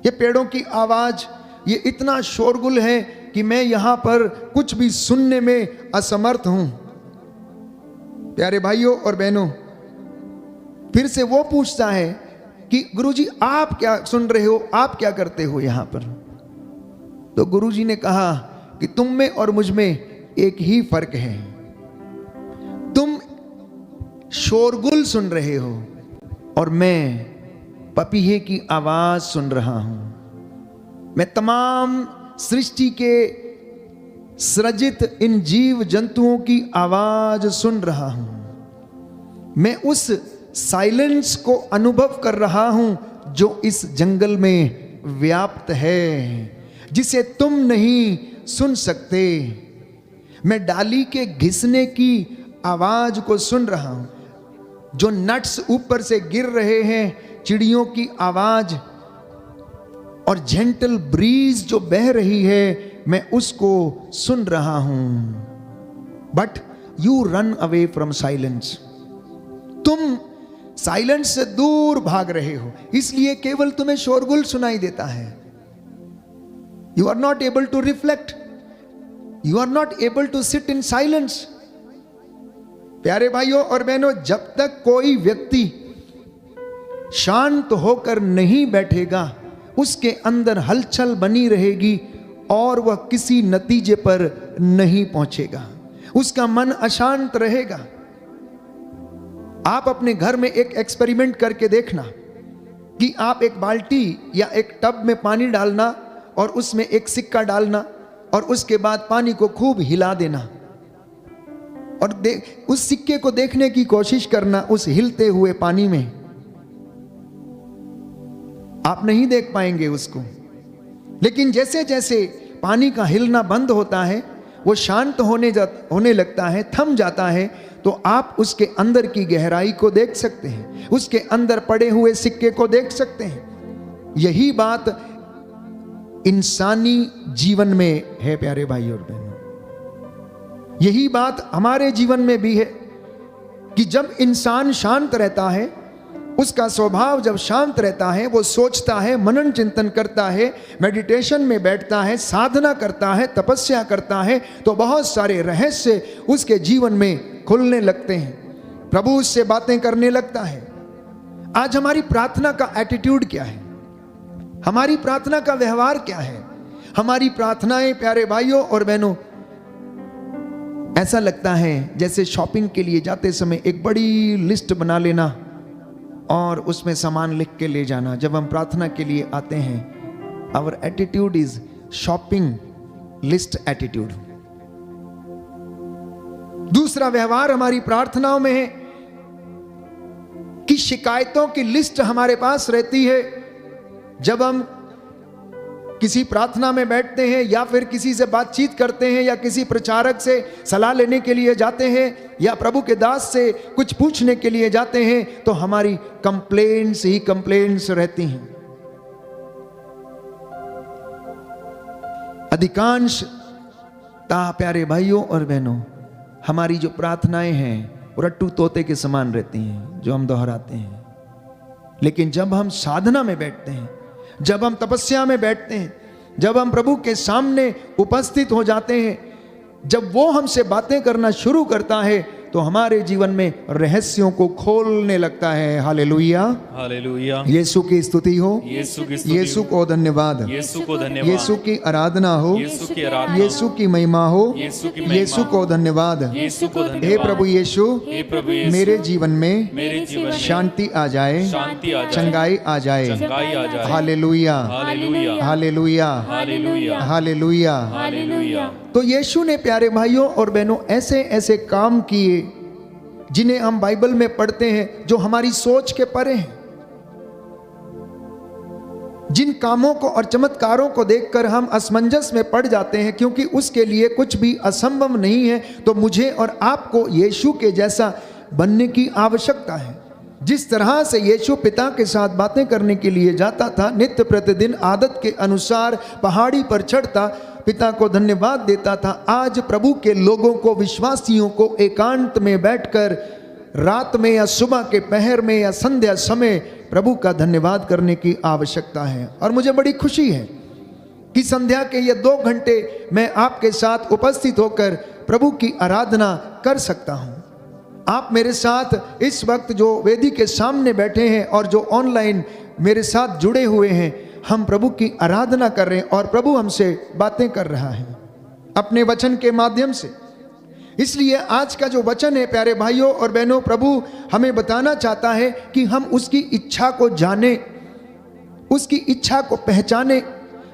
ये पेड़ों की आवाज, ये इतना शोरगुल है कि मैं यहां पर कुछ भी सुनने में असमर्थ हूं। प्यारे भाइयों और बहनों, फिर से वो पूछता है कि गुरुजी आप क्या सुन रहे हो, आप क्या करते हो यहां पर? तो गुरुजी ने कहा कि तुम में और मुझ में एक ही फर्क है, तुम शोरगुल सुन रहे हो और मैं पपीहे की आवाज सुन रहा हूं। मैं तमाम सृष्टि के सृजित इन जीव जंतुओं की आवाज सुन रहा हूं। मैं उस साइलेंस को अनुभव कर रहा हूं जो इस जंगल में व्याप्त है, जिसे तुम नहीं सुन सकते। मैं डाली के घिसने की आवाज को सुन रहा हूं, जो नट्स ऊपर से गिर रहे हैं, चिड़ियों की आवाज और जेंटल ब्रीज जो बह रही है, मैं उसको सुन रहा हूं। But you run away from silence. तुम साइलेंस से दूर भाग रहे हो, इसलिए केवल तुम्हें शोरगुल सुनाई देता है। You are not able to reflect, you are not able to sit in silence. प्यारे भाइयों और बहनों, जब तक कोई व्यक्ति शांत होकर नहीं बैठेगा, उसके अंदर हलचल बनी रहेगी और वह किसी नतीजे पर नहीं पहुंचेगा, उसका मन अशांत रहेगा। आप अपने घर में एक एक्सपेरिमेंट करके देखना कि आप एक बाल्टी या एक टब में पानी डालना और उसमें एक सिक्का डालना और उसके बाद पानी को खूब हिला देना और उस सिक्के को देखने की कोशिश करना उस हिलते हुए पानी में। आप नहीं देख पाएंगे उसको, लेकिन जैसे जैसे पानी का हिलना बंद होता है, वो शांत होने लगता है, थम जाता है, तो आप उसके अंदर की गहराई को देख सकते हैं, उसके अंदर पड़े हुए सिक्के को देख सकते हैं। यही बात इंसानी जीवन में है प्यारे भाई और बहनों। यही बात हमारे जीवन में भी है कि जब इंसान शांत रहता है, उसका स्वभाव जब शांत रहता है, वो सोचता है, मनन चिंतन करता है, मेडिटेशन में बैठता है, साधना करता है, तपस्या करता है, तो बहुत सारे रहस्य उसके जीवन में खुलने लगते हैं, प्रभु उससे बातें करने लगता है। आज हमारी प्रार्थना का एटीट्यूड क्या है, हमारी प्रार्थना का व्यवहार क्या है? हमारी प्रार्थनाएं प्यारे भाइयों और बहनों, ऐसा लगता है जैसे शॉपिंग के लिए जाते समय एक बड़ी लिस्ट बना लेना और उसमें सामान लिख के ले जाना। जब हम प्रार्थना के लिए आते हैं, our attitude is shopping list attitude. दूसरा व्यवहार हमारी प्रार्थनाओं में है कि शिकायतों की लिस्ट हमारे पास रहती है। जब हम किसी प्रार्थना में बैठते हैं या फिर किसी से बातचीत करते हैं या किसी प्रचारक से सलाह लेने के लिए जाते हैं या प्रभु के दास से कुछ पूछने के लिए जाते हैं, तो हमारी कंप्लेंट्स ही कंप्लेंट्स रहती हैं। अधिकांशतः प्यारे भाइयों और बहनों, हमारी जो प्रार्थनाएं हैं वो रट्टू तोते के समान रहती हैं, जो हम दोहराते हैं। लेकिन जब हम साधना में बैठते हैं, जब हम तपस्या में बैठते हैं, जब हम प्रभु के सामने उपस्थित हो जाते हैं, जब वो हमसे बातें करना शुरू करता है, तो हमारे जीवन में रहस्यों को खोलने लगता है। Hallelujah, hallelujah. यीशु की स्तुति हो, यीशु की स्तुति यीशु को धन्यवाद, यीशु को धन्यवाद, यीशु की आराधना हो, यीशु की आराधना, यीशु की महिमा हो, यीशु की महिमा, यीशु को धन्यवाद। यीशु को धन्यवाद। हे प्रभु यीशु, हे प्रभु यीशु, मेरे जीवन में मेरे जीवन में शांति आ जाए, शांति आ जाए, चंगाई आ जाए। चंगाई आ जाए। Hallelujah, hallelujah, hallelujah, hallelujah, hallelujah. Hallelujah. तो यीशु ने प्यारे भाइयों और बहनों ऐसे ऐसे काम किए जिन्हें हम बाइबल में पढ़ते हैं, जो हमारी सोच के परे हैं। जिन कामों को और चमत्कारों को देखकर हम असमंजस में पड़ जाते हैं, क्योंकि उसके लिए कुछ भी असंभव नहीं है। तो मुझे और आपको यीशु के जैसा बनने की आवश्यकता है। जिस तरह से यीशु पिता के साथ बातें करने के लिए जाता था, नित्य प्रतिदिन आदत के अनुसार पहाड़ी पर चढ़ता, पिता को धन्यवाद देता था, आज प्रभु के लोगों को, विश्वासियों को एकांत में बैठकर रात में या सुबह के पहर में या संध्या समय प्रभु का धन्यवाद करने की आवश्यकता है। और मुझे बड़ी खुशी है कि संध्या के ये 2 घंटे मैं आपके साथ उपस्थित होकर प्रभु की आराधना कर सकता हूँ। आप मेरे साथ इस वक्त जो वेदी के सामने बैठे हैं और जो ऑनलाइन मेरे साथ जुड़े हुए हैं, हम प्रभु की आराधना कर रहे हैं और प्रभु हमसे बातें कर रहा है अपने वचन के माध्यम से। इसलिए आज का जो वचन है प्यारे भाइयों और बहनों, प्रभु हमें बताना चाहता है कि हम उसकी इच्छा को जाने, उसकी इच्छा को पहचाने।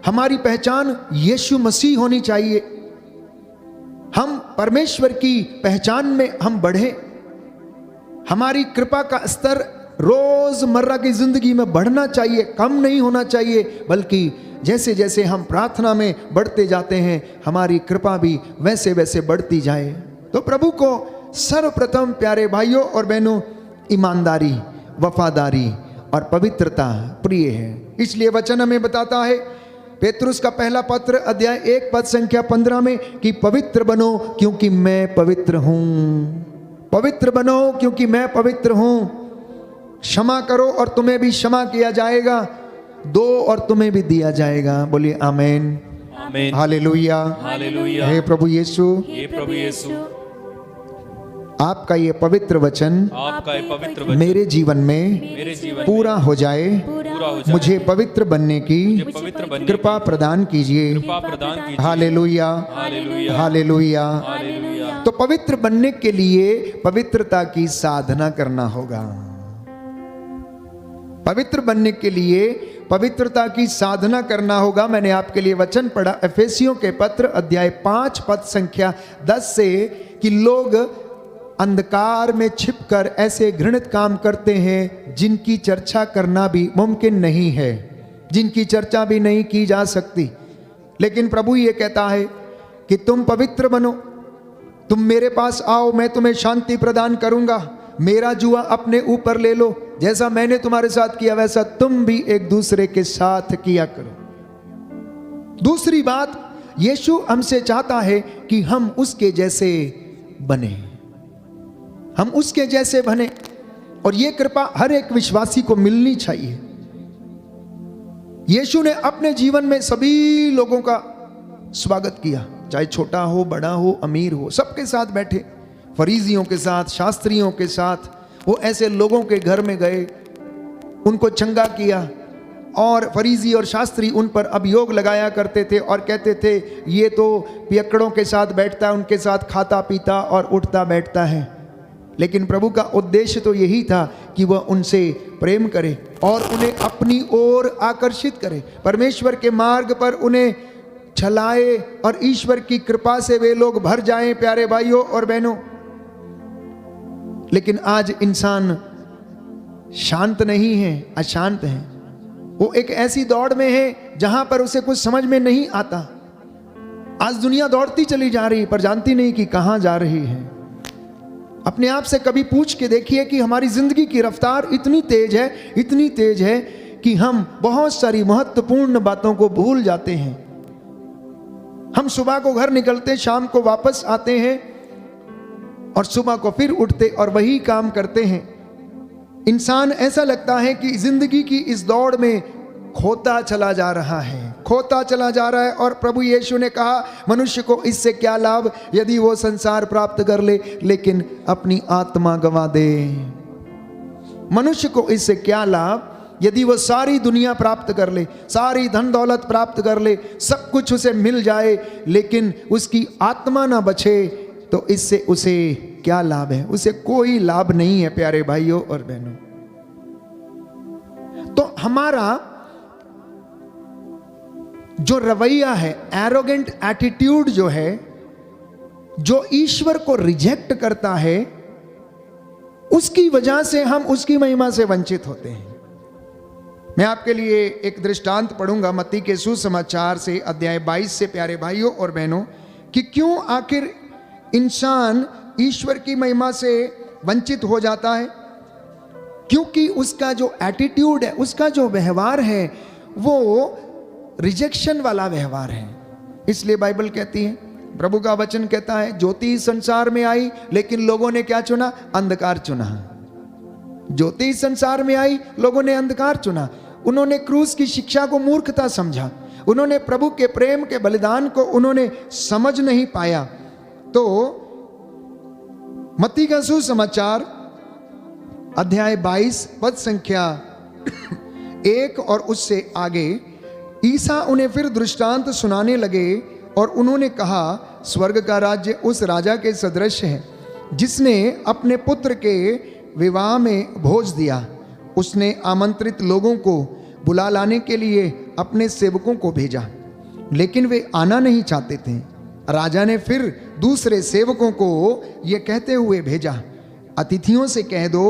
हमारी पहचान यीशु मसीह होनी चाहिए। हम परमेश्वर की पहचान में हम बढ़े। हमारी कृपा का स्तर रोजमर्रा की जिंदगी में बढ़ना चाहिए, कम नहीं होना चाहिए, बल्कि जैसे जैसे हम प्रार्थना में बढ़ते जाते हैं हमारी कृपा भी वैसे वैसे बढ़ती जाए। तो प्रभु को सर्वप्रथम प्यारे भाइयों और बहनों ईमानदारी, वफादारी और पवित्रता प्रिय है। इसलिए वचन हमें बताता है पेतरुस का पहला पत्र अध्याय 1 पद संख्या 15 में कि पवित्र बनो क्योंकि मैं पवित्र हूं। पवित्र बनो क्योंकि मैं पवित्र हूं। क्षमा करो और तुम्हें भी क्षमा किया जाएगा, दो और तुम्हें भी दिया जाएगा। बोलिए आमीन, आमीन, हालेलुया, हालेलुया। हे प्रभु यीशु, हे प्रभु यीशु, आपका ये पवित्र वचन आपका ये पवित्र वचन मेरे जीवन में मेरे जीवन में पूरा हो जाए। पूरा हो जाए। मुझे पवित्र बनने की पवित्र बनने कृपा प्रदान कीजिए। कृपा प्रदान कीजिए। Hallelujah, hallelujah, hallelujah. हालेलुया। तो पवित्र बनने के लिए पवित्रता की साधना करना होगा। पवित्र बनने के लिए पवित्रता की साधना करना होगा। मैंने आपके लिए वचन पढ़ा एफेसियों के पत्र अध्याय 5 पद संख्या 10 से कि लोग अंधकार में छिपकर ऐसे घृणित काम करते हैं जिनकी चर्चा करना भी मुमकिन नहीं है, जिनकी चर्चा भी नहीं की जा सकती। लेकिन प्रभु ये कहता है कि तुम पवित्र बनो, तुम मेरे पास आओ, मैं तुम्हें शांति प्रदान करूंगा। मेरा जुआ अपने ऊपर ले लो, जैसा मैंने तुम्हारे साथ किया वैसा तुम भी एक दूसरे के साथ किया करो। दूसरी बात, यीशु हमसे चाहता है कि हम उसके जैसे बने, हम उसके जैसे बने। और यह कृपा हर एक विश्वासी को मिलनी चाहिए। यीशु ने अपने जीवन में सभी लोगों का स्वागत किया, चाहे छोटा हो, बड़ा हो, अमीर हो, सबके साथ बैठे। फरीसियों के साथ, शास्त्रियों के साथ वो ऐसे लोगों के घर में गए, उनको चंगा किया। और फरीसी और शास्त्री उन पर अभियोग लगाया करते थे और कहते थे ये तो पियक्कड़ों के साथ बैठता है, उनके साथ खाता पीता और उठता बैठता है। लेकिन प्रभु का उद्देश्य तो यही था कि वह उनसे प्रेम करे और उन्हें अपनी ओर आकर्षित करे, परमेश्वर के मार्ग पर उन्हें चलाए और ईश्वर की कृपा से वे लोग भर जाएं। प्यारे भाइयों और बहनों, लेकिन आज इंसान शांत नहीं है, अशांत है। वो एक ऐसी दौड़ में है जहां पर उसे कुछ समझ में नहीं आता। आज दुनिया दौड़ती चली जा रही पर जानती नहीं कि कहां जा रही है। अपने आप से कभी पूछ के देखिए कि हमारी जिंदगी की रफ्तार इतनी तेज है, इतनी तेज है कि हम बहुत सारी महत्वपूर्ण बातों को भूल जाते हैं। हम सुबह को घर निकलते, शाम को वापस आते हैं और सुबह को फिर उठते और वही काम करते हैं। इंसान ऐसा लगता है कि जिंदगी की इस दौड़ में खोता चला जा रहा है, खोता चला जा रहा है। और प्रभु यीशु ने कहा मनुष्य को इससे क्या लाभ यदि वो संसार प्राप्त कर ले लेकिन अपनी आत्मा गंवा दे। मनुष्य को इससे क्या लाभ यदि वो सारी दुनिया प्राप्त कर ले, सारी धन दौलत प्राप्त कर ले, सब कुछ उसे मिल जाए, लेकिन उसकी आत्मा ना बचे तो इससे उसे क्या लाभ है? उसे कोई लाभ नहीं है। प्यारे भाइयों और बहनों, तो हमारा जो रवैया है, एरोगेंट एटीट्यूड जो है, जो ईश्वर को रिजेक्ट करता है, उसकी वजह से हम उसकी महिमा से वंचित होते हैं। मैं आपके लिए एक दृष्टांत पढ़ूंगा मत्ती के सुसमाचार से अध्याय 22 से प्यारे भाइयों और बहनों, कि क्यों आखिर इंसान ईश्वर की महिमा से वंचित हो जाता है। क्योंकि उसका जो एटीट्यूड है, उसका जो व्यवहार है, वो रिजेक्शन वाला व्यवहार है। इसलिए बाइबल कहती है, प्रभु का वचन कहता है, ज्योति संसार में आई लेकिन लोगों ने क्या चुना? अंधकार चुना। ज्योति संसार में आई, लोगों ने अंधकार चुना। उन्होंने क्रूस की शिक्षा को मूर्खता समझा, उन्होंने प्रभु के प्रेम के बलिदान को उन्होंने समझ नहीं पाया। तो मत्ती का सुसमाचार अध्याय 22 पद संख्या 1 और उससे आगे ईसा उन्हें फिर दृष्टांत सुनाने लगे और उन्होंने कहा, स्वर्ग का राज्य उस राजा के सदृश है जिसने अपने पुत्र के विवाह में भोज दिया। उसने आमंत्रित लोगों को बुला लाने के लिए अपने सेवकों को भेजा, लेकिन वे आना नहीं चाहते थे। राजा ने फिर दूसरे सेवकों को ये कहते हुए भेजा, अतिथियों से कह दो,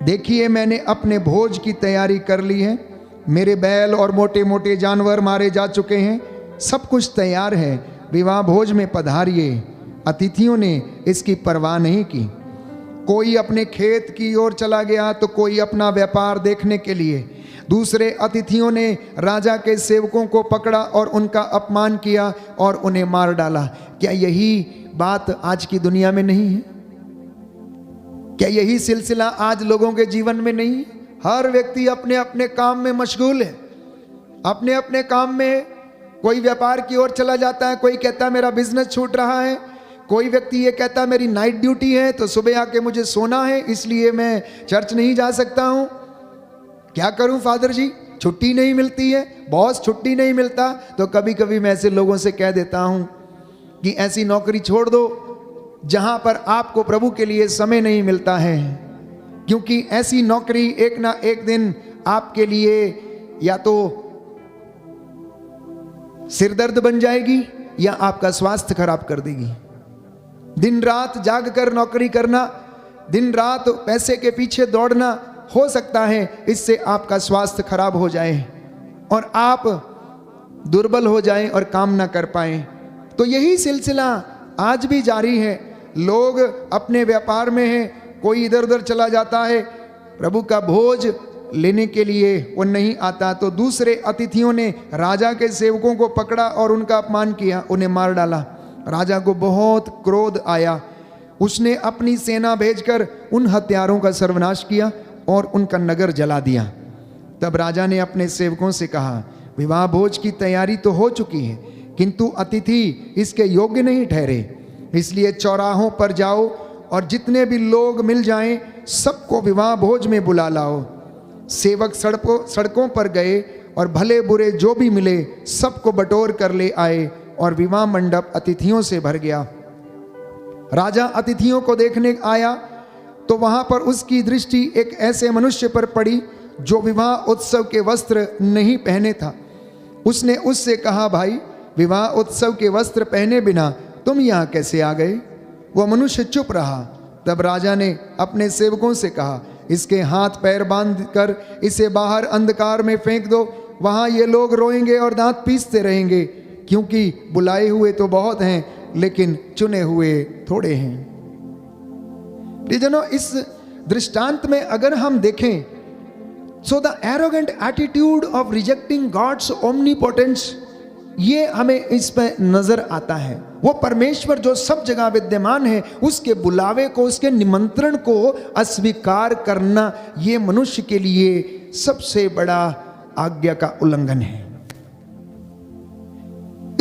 देखिए मैंने अपने भोज की तैयारी कर ली है। मेरे बैल और मोटे मोटे जानवर मारे जा चुके हैं, सब कुछ तैयार है, विवाह भोज में पधारिए। अतिथियों ने इसकी परवाह नहीं की। कोई अपने खेत की ओर चला गया तो कोई अपना व्यापार देखने के लिए। दूसरे अतिथियों ने राजा के सेवकों को पकड़ा और उनका अपमान किया और उन्हें मार डाला। क्या यही बात आज की दुनिया में नहीं है? क्या यही सिलसिला आज लोगों के जीवन में नहीं है? हर व्यक्ति अपने अपने काम में मशगूल है, अपने अपने काम में। कोई व्यापार की ओर चला जाता है, कोई कहता है मेरा बिजनेस छूट रहा है, कोई व्यक्ति ये कहता है मेरी नाइट ड्यूटी है तो सुबह आके मुझे सोना है, इसलिए मैं चर्च नहीं जा सकता हूं। क्या करूं फादर जी, छुट्टी नहीं मिलती है, बॉस छुट्टी नहीं मिलता। तो कभी कभी मैं ऐसे लोगों से कह देता हूं कि ऐसी नौकरी छोड़ दो जहां पर आपको प्रभु के लिए समय नहीं मिलता है, क्योंकि ऐसी नौकरी एक ना एक दिन आपके लिए या तो सिरदर्द बन जाएगी या आपका स्वास्थ्य खराब कर देगी। दिन रात जाग कर नौकरी करना, दिन रात पैसे के पीछे दौड़ना, हो सकता है इससे आपका स्वास्थ्य खराब हो जाए और आप दुर्बल हो जाएं और काम ना कर पाएं। तो यही सिलसिला आज भी जारी है। लोग अपने व्यापार में हैं, कोई इधर उधर चला जाता है, प्रभु का भोज लेने के लिए वो नहीं आता। तो दूसरे अतिथियों ने राजा के सेवकों को पकड़ा और उनका अपमान किया, उन्हें मार डाला। राजा को बहुत क्रोध आया, उसने अपनी सेना भेजकर उन हत्यारों का सर्वनाश किया और उनका नगर जला दिया। तब राजा ने अपने सेवकों से कहा, विवाह भोज की तैयारी तो हो चुकी है, किंतु अतिथि इसके योग्य नहीं ठहरे। इसलिए चौराहों पर जाओ और जितने भी लोग मिल जाएं सबको विवाह भोज में बुला लाओ। सेवक सड़कों पर गए और भले बुरे जो भी मिले सबको बटोर कर ले आए और विवाह मंडप अतिथियों से भर गया। राजा अतिथियों को देखने आया तो वहां पर उसकी दृष्टि एक ऐसे मनुष्य पर पड़ी जो विवाह उत्सव के वस्त्र नहीं पहने था। उसने उससे कहा, भाई विवाह उत्सव के वस्त्र पहने बिना तुम यहाँ कैसे आ गए? वह मनुष्य चुप रहा। तब राजा ने अपने सेवकों से कहा, इसके हाथ पैर बांध कर इसे बाहर अंधकार में फेंक दो, वहां ये लोग रोएंगे और दांत पीसते रहेंगे, क्योंकि बुलाए हुए तो बहुत हैं लेकिन चुने हुए थोड़े हैं। इस दृष्टांत में अगर हम देखें, so the arrogant attitude of rejecting God's omnipotence, ये हमें इस पे नजर आता है। वो परमेश्वर जो सब जगह विद्यमान है, उसके बुलावे को, उसके निमंत्रण को अस्वीकार करना, ये मनुष्य के लिए सबसे बड़ा आज्ञा का उल्लंघन है।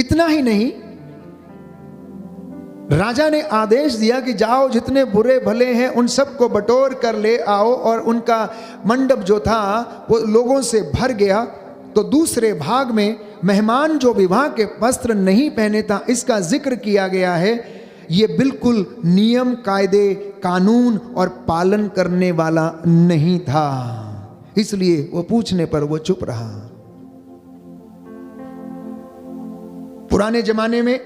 इतना ही नहीं, राजा ने आदेश दिया कि जाओ जितने बुरे भले हैं उन सबको बटोर कर ले आओ, और उनका मंडप जो था वो लोगों से भर गया। तो दूसरे भाग में मेहमान जो विवाह के वस्त्र नहीं पहने था, इसका जिक्र किया गया है। ये बिल्कुल नियम, कायदे, कानून और पालन करने वाला नहीं था, इसलिए वो पूछने पर वो चुप रहा। पुराने जमाने में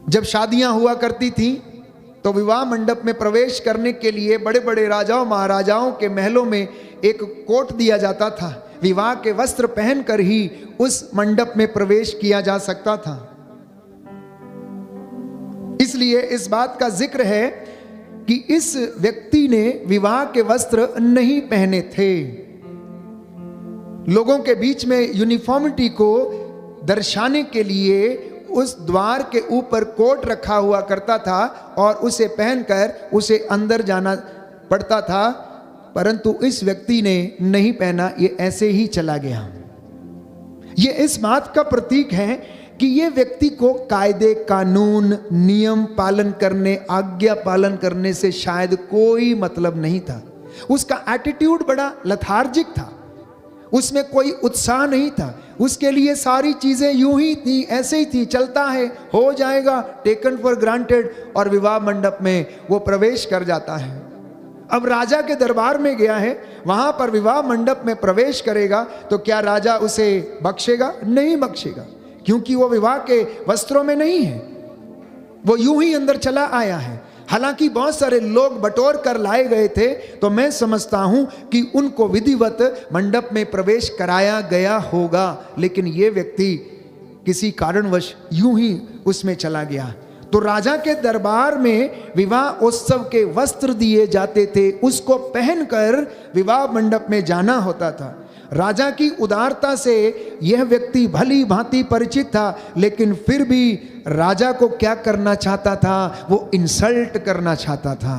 जब शादियां हुआ करती थी तो विवाह मंडप में प्रवेश करने के लिए बड़े बड़े राजाओं महाराजाओं के महलों में एक कोट दिया जाता था। विवाह के वस्त्र पहनकर ही उस मंडप में प्रवेश किया जा सकता था। इसलिए इस बात का जिक्र है कि इस व्यक्ति ने विवाह के वस्त्र नहीं पहने थे। लोगों के बीच में यूनिफॉर्मिटी को दर्शाने के लिए उस द्वार के ऊपर कोट रखा हुआ करता था और उसे पहनकर उसे अंदर जाना पड़ता था, परंतु इस व्यक्ति ने नहीं पहना, ये ऐसे ही चला गया। ये इस बात का प्रतीक है कि ये व्यक्ति को कायदे, कानून, नियम पालन करने, आज्ञा पालन करने से शायद कोई मतलब नहीं था। उसका एटीट्यूड बड़ा लथार्जिक था। उसमें कोई उत्साह नहीं था, उसके लिए सारी चीजें यूं ही थी, ऐसे ही थी, चलता है, हो जाएगा, टेकन फॉर ग्रांटेड, और विवाह मंडप में वो प्रवेश कर जाता है। अब राजा के दरबार में गया है, वहां पर विवाह मंडप में प्रवेश करेगा, तो क्या राजा उसे बख्शेगा? नहीं बख्शेगा, क्योंकि वो विवाह के वस्त्रों में नहीं है, वो यूं ही अंदर चला आया है। हालांकि बहुत सारे लोग बटोर कर लाए गए थे, तो मैं समझता हूं कि उनको विधिवत मंडप में प्रवेश कराया गया होगा, लेकिन ये व्यक्ति किसी कारणवश यूं ही उसमें चला गया। तो राजा के दरबार में विवाह उत्सव के वस्त्र दिए जाते थे, उसको पहनकर विवाह मंडप में जाना होता था। राजा की उदारता से यह व्यक्ति भली भांति परिचित था, लेकिन फिर भी राजा को क्या करना चाहता था? वो इंसल्ट करना चाहता था।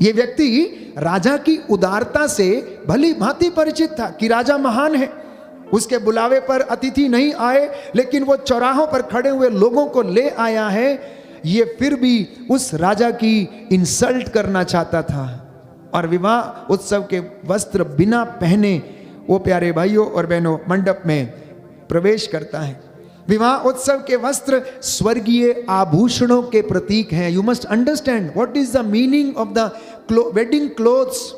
यह व्यक्ति राजा की उदारता से भली भांति परिचित था कि राजा महान है, उसके बुलावे पर अतिथि नहीं आए, लेकिन वो चौराहों पर खड़े हुए लोगों को ले आया है। ये फिर भी उस राजा की इंसल्ट करना चाहता था, और विवाह उत्सव के वस्त्र बिना पहने वो प्यारे भाइयों और बहनों मंडप में प्रवेश करता है। विवाह उत्सव के वस्त्र स्वर्गीय आभूषणों के प्रतीक हैं। You must understand what is the meaning of the wedding clothes.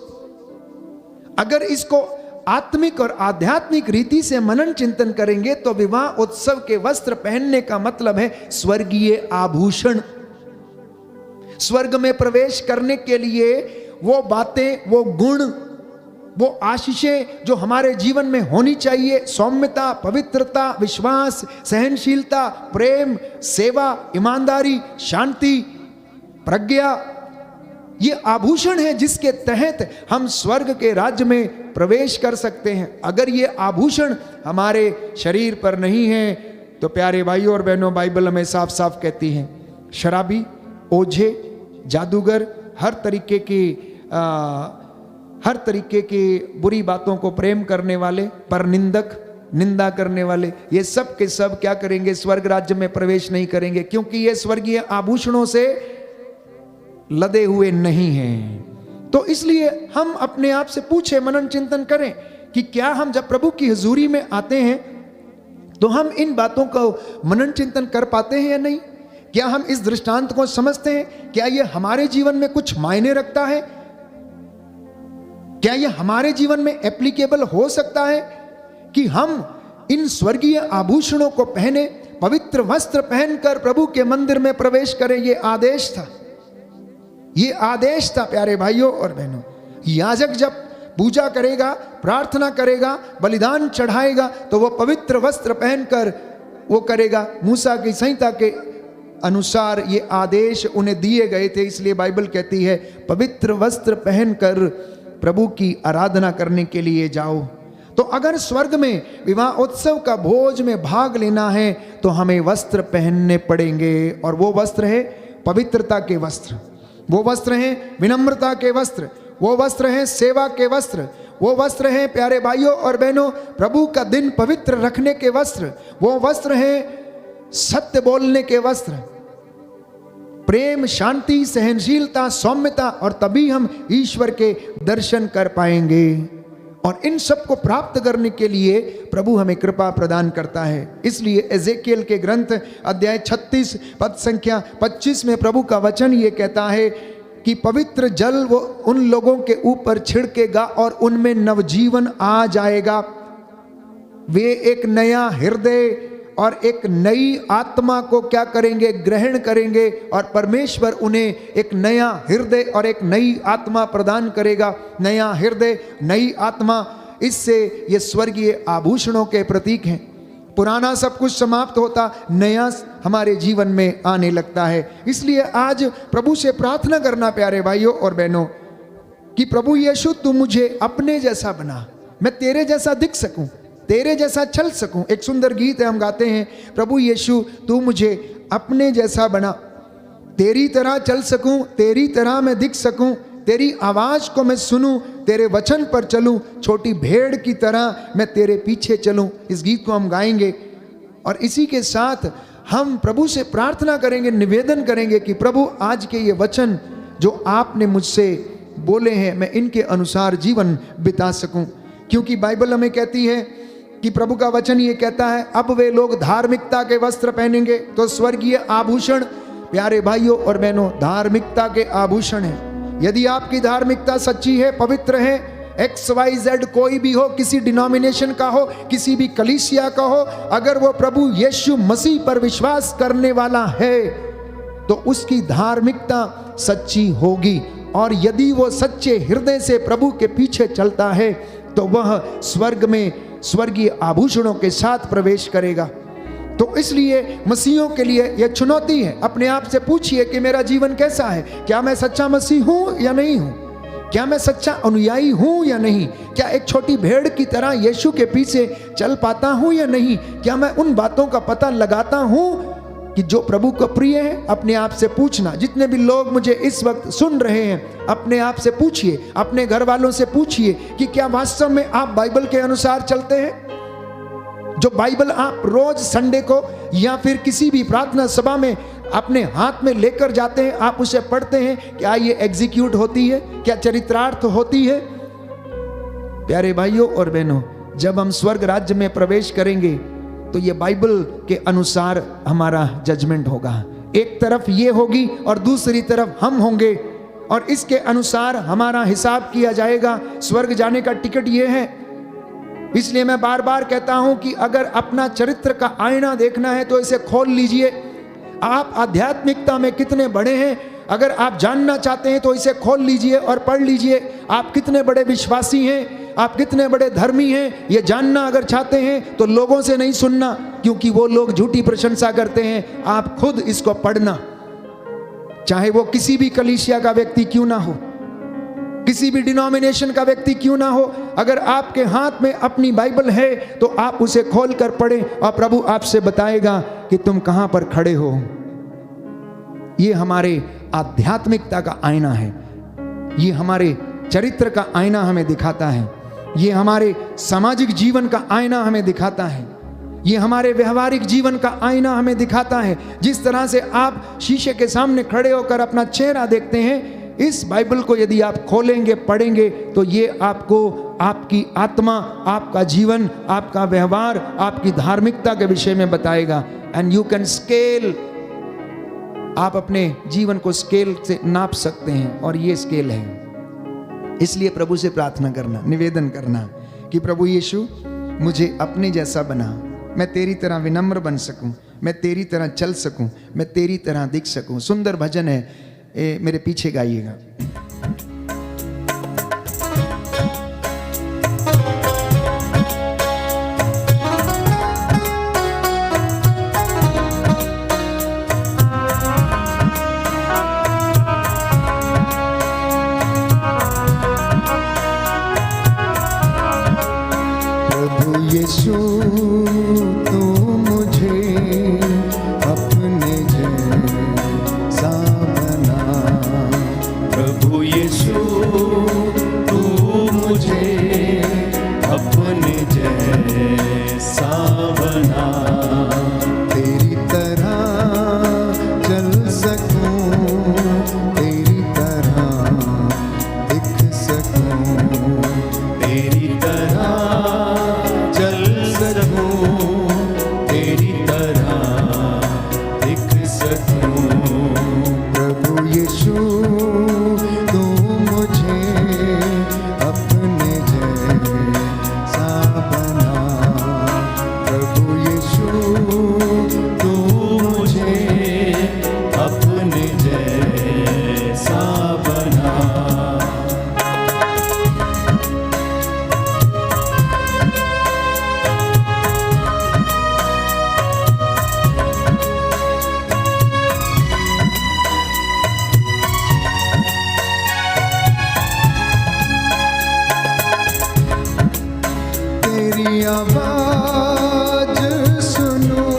अगर इसको आत्मिक और आध्यात्मिक रीति से मनन चिंतन करेंगे तो विवाह उत्सव के वस्त्र पहनने का मतलब है स्वर्गीय आभूषण। स्वर्ग में प्रवेश करने के लिए वो बातें, वो गुण, वो आशीषें जो हमारे जीवन में होनी चाहिए, सौम्यता, पवित्रता, विश्वास, सहनशीलता, प्रेम, सेवा, ईमानदारी, शांति, प्रज्ञा, ये आभूषण है जिसके तहत हम स्वर्ग के राज्य में प्रवेश कर सकते हैं। अगर ये आभूषण हमारे शरीर पर नहीं है तो प्यारे भाइयों और बहनों, बाइबल हमें साफ साफ कहती है, शराबी, ओझे, जादूगर, हर तरीके की बुरी बातों को प्रेम करने वाले, परनिंदक, निंदा करने वाले, ये सब के सब क्या करेंगे? स्वर्ग राज्य में प्रवेश नहीं करेंगे, क्योंकि ये स्वर्गीय आभूषणों से लदे हुए नहीं हैं। तो इसलिए हम अपने आप से पूछे, मनन चिंतन करें कि क्या हम जब प्रभु की हुजूरी में आते हैं तो हम इन बातों को मनन चिंतन कर पाते हैं या नहीं? क्या हम इस दृष्टांत को समझते हैं? क्या यह हमारे जीवन में कुछ मायने रखता है? क्या यह हमारे जीवन में एप्लीकेबल हो सकता है कि हम इन स्वर्गीय आभूषणों को पहने, पवित्र वस्त्र पहनकर प्रभु के मंदिर में प्रवेश करें? ये आदेश था, ये आदेश था प्यारे भाइयों और बहनों। याजक जब पूजा करेगा, प्रार्थना करेगा, बलिदान चढ़ाएगा, तो वो पवित्र वस्त्र पहनकर वो करेगा। मूसा की संहिता के अनुसार ये आदेश उन्हें दिए गए थे, इसलिए बाइबल कहती है पवित्र वस्त्र पहनकर प्रभु की आराधना करने के लिए जाओ। तो अगर स्वर्ग में विवाह उत्सव का भोज में भाग लेना है तो हमें वस्त्र पहनने पड़ेंगे, और वो वस्त्र है पवित्रता के वस्त्र, वो वस्त्र हैं विनम्रता के वस्त्र, वो वस्त्र हैं सेवा के वस्त्र, वो वस्त्र हैं प्यारे भाइयों और बहनों प्रभु का दिन पवित्र रखने के वस्त्र, वो वस्त्र हैं सत्य बोलने के वस्त्र, प्रेम, शांति, सहनशीलता, सौम्यता, और तभी हम ईश्वर के दर्शन कर पाएंगे। और इन सब को प्राप्त करने के लिए प्रभु हमें कृपा प्रदान करता है। इसलिए एजेकियल के ग्रंथ अध्याय 36 पद संख्या 25 में प्रभु का वचन ये कहता है कि पवित्र जल वो उन लोगों के ऊपर छिड़केगा और उनमें नवजीवन आ जाएगा। वे एक नया हृदय और एक नई आत्मा को क्या करेंगे? ग्रहण करेंगे, और परमेश्वर उन्हें एक नया हृदय और एक नई आत्मा प्रदान करेगा। नया हृदय, नई आत्मा, इससे ये स्वर्गीय आभूषणों के प्रतीक हैं। पुराना सब कुछ समाप्त होता, नया हमारे जीवन में आने लगता है। इसलिए आज प्रभु से प्रार्थना करना प्यारे भाइयों और बहनों कि प्रभु यीशु तू मुझे अपने जैसा बना, मैं तेरे जैसा दिख सकूं, तेरे जैसा चल सकूं। एक सुंदर गीत है, हम गाते हैं, प्रभु यीशु तू मुझे अपने जैसा बना, तेरी तरह चल सकूं, तेरी तरह मैं दिख सकूं, तेरी आवाज को मैं सुनूं, तेरे वचन पर चलूं, छोटी भेड़ की तरह मैं तेरे पीछे चलूं। इस गीत को हम गाएंगे और इसी के साथ हम प्रभु से प्रार्थना करेंगे, निवेदन करेंगे कि प्रभु आज के ये वचन जो आपने मुझसे बोले हैं मैं इनके अनुसार जीवन बिता सकूं। क्योंकि बाइबल हमें कहती है कि प्रभु का वचन ये कहता है, अब वे लोग धार्मिकता के वस्त्र पहनेंगे तो स्वर्गीय आभूषण। प्यारे भाइयों और बहनों, धार्मिकता के आभूषण हैं। यदि आपकी धार्मिकता सच्ची है, पवित्र है, XYZ कोई भी हो, किसी डिनोमिनेशन का हो, किसी भी कलीसिया का हो, अगर वो प्रभु यीशु मसीह पर विश्वास करने वाला है तो उसकी धार्मिकता सच्ची होगी। और यदि वो सच्चे हृदय से प्रभु के पीछे चलता है तो वह स्वर्ग में स्वर्गीय आभूषणों के साथ प्रवेश करेगा। तो इसलिए मसीहों के लिए यह चुनौती है। अपने आप से पूछिए कि मेरा जीवन कैसा है? क्या मैं सच्चा मसीह हूं या नहीं हूं? क्या मैं सच्चा अनुयायी हूं या नहीं? क्या एक छोटी भेड़ की तरह यीशु के पीछे चल पाता हूं या नहीं? क्या मैं उन बातों का पता लगाता हूं कि जो प्रभु को प्रिय है? अपने आप से पूछना। जितने भी लोग मुझे इस वक्त सुन रहे हैं, अपने आप से पूछिए, अपने घर वालों से पूछिए कि क्या वास्तव में आप बाइबल के अनुसार चलते हैं? जो बाइबल आप रोज संडे को या फिर किसी भी प्रार्थना सभा में अपने हाथ में लेकर जाते हैं, आप उसे पढ़ते हैं, क्या ये एग्जीक्यूट होती है? क्या चरित्रार्थ होती है? प्यारे भाइयों और बहनों, जब हम स्वर्ग राज्य में प्रवेश करेंगे तो ये बाइबल के अनुसार हमारा जजमेंट होगा। एक तरफ ये होगी और दूसरी तरफ हम होंगे, और इसके अनुसार हमारा हिसाब किया जाएगा। स्वर्ग जाने का टिकट ये है। इसलिए मैं बार बार कहता हूं कि अगर अपना चरित्र का आईना देखना है तो इसे खोल लीजिए। आप आध्यात्मिकता में कितने बड़े हैं, अगर आप जानना चाहते हैं तो इसे खोल लीजिए और पढ़ लीजिए। आप कितने बड़े विश्वासी हैं, आप कितने बड़े धर्मी हैं, ये जानना अगर चाहते हैं तो लोगों से नहीं सुनना, क्योंकि वो लोग झूठी प्रशंसा करते हैं। आप खुद इसको पढ़ना, चाहे वो किसी भी कलीसिया का व्यक्ति क्यों ना हो, किसी भी डिनोमिनेशन का व्यक्ति क्यों ना हो। अगर आपके हाथ में अपनी बाइबल है तो आप उसे खोल कर पढ़ें और प्रभु आपसे बताएगा कि तुम कहां पर खड़े हो। ये हमारे आध्यात्मिकता का आईना है, ये हमारे चरित्र का आईना हमें दिखाता है, ये हमारे सामाजिक जीवन का आईना हमें दिखाता है, ये हमारे व्यवहारिक जीवन का आईना हमें दिखाता है। जिस तरह से आप शीशे के सामने खड़े होकर अपना चेहरा देखते हैं, इस बाइबल को यदि आप खोलेंगे, पढ़ेंगे, तो ये आपको आपकी आत्मा, आपका जीवन, आपका व्यवहार, आपकी धार्मिकता के विषय में बताएगा। एंड यू कैन स्केल, आप अपने जीवन को स्केल से नाप सकते हैं, और ये स्केल है। इसलिए प्रभु से प्रार्थना करना, निवेदन करना कि प्रभु यीशु मुझे अपने जैसा बना, मैं तेरी तरह विनम्र बन सकूं, मैं तेरी तरह चल सकूं, मैं तेरी तरह दिख सकूं। सुंदर भजन है, मेरे पीछे गाइएगा। प्रभु यीशु तू मुझे अपने जैसा बना, प्रभु यीशु तू मुझे अपने जैसा बना, तेरी तरह चल सकूं, तेरी तरह दिख सकूं, तेरी तरह चल सकूं, तेरी तरह दिख सकूं। प्रभु यीशु तू मुझे अपने जैसा बना, प्रभु यीशु तू मुझे अपने जैसा बना। तेरी आवाज सुनूं,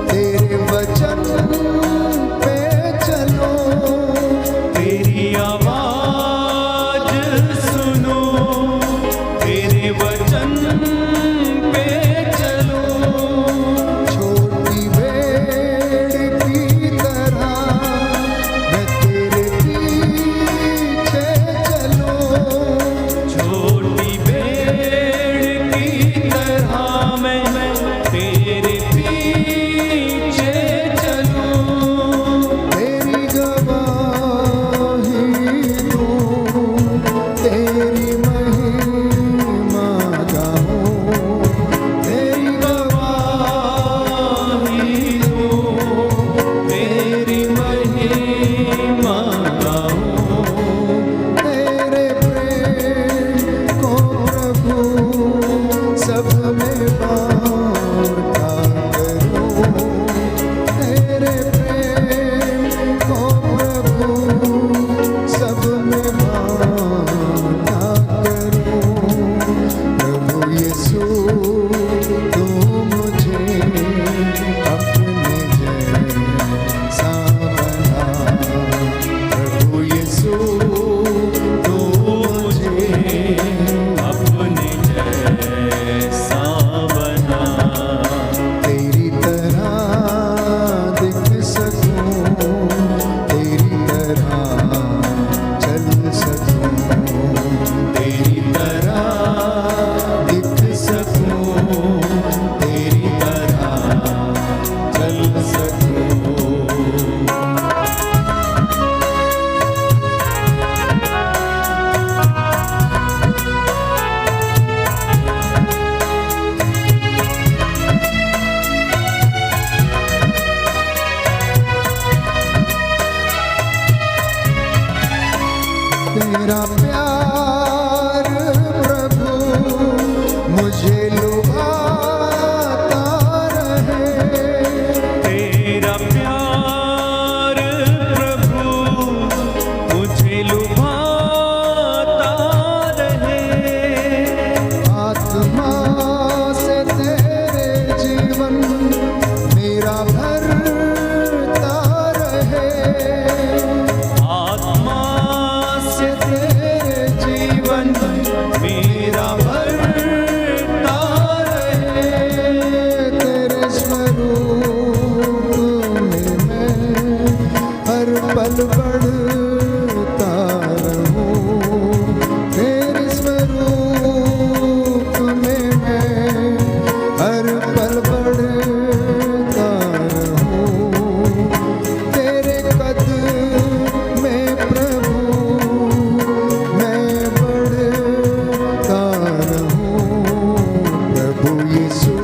तेरे वचन पे चलो, तेरी आवाज सुनो, तेरे वचन पे चलो, छोटी भेड़ की तरह मैं तेरे पीछे जीवन मेरा भरता रहे, आत्मा से तेरे जीवन मेरा भरता रहे, तेरे स्वरूप में मैं हर पल बढ़ता रहूं, तेरे स्वरूप में मैं हर पल बढ़ता रहूं, तेरे कदम में प्रभु मैं बढ़ता रहूं, प्रभु यीशु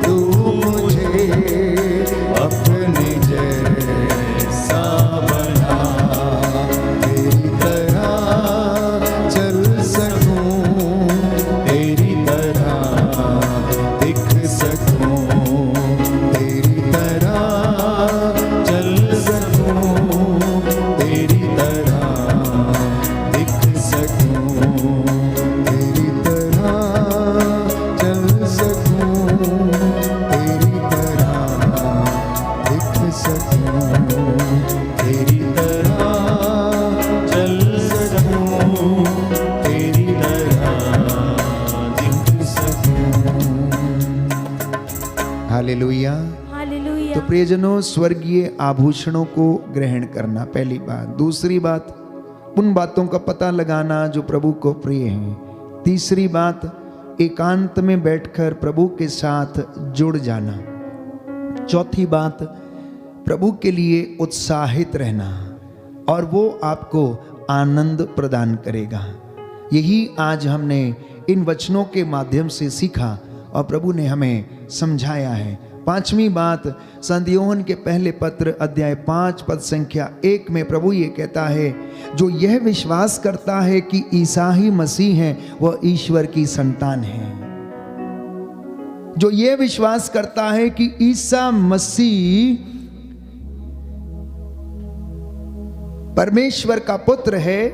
तू मुझे अपने जैसा बना, तेरी तरह चल सकूं, तेरी तरह दिख सकूं, तेरी तरह चल सकूं, तेरी तरह दिख सकूं, तेरी तरह चल सकूं, तेरी तरह दिख सकूं, तेरी तरह चल सकूं, तेरी तरह दिख सकूं। हालेलुया। हालेलुया। तो प्रियजनों, स्वर्गीय आभूषणों को ग्रहण करना पहली बात। दूसरी बात, उन बातों का पता लगाना जो प्रभु को प्रिय है। तीसरी बात, एकांत में बैठकर प्रभु के साथ जुड़ जाना। चौथी बात, प्रभु के लिए उत्साहित रहना और वो आपको आनंद प्रदान करेगा। यही आज हमने इन वचनों के माध्यम से सीखा और प्रभु ने हमें समझाया है। पांचवी बात, संत यूहन्ना के पहले पत्र अध्याय 5 पद संख्या 1 में प्रभु ये कहता है, जो यह विश्वास करता है कि ईसा ही मसीह है वह ईश्वर की संतान है। जो यह विश्वास करता है कि ईसा मसीह परमेश्वर का पुत्र है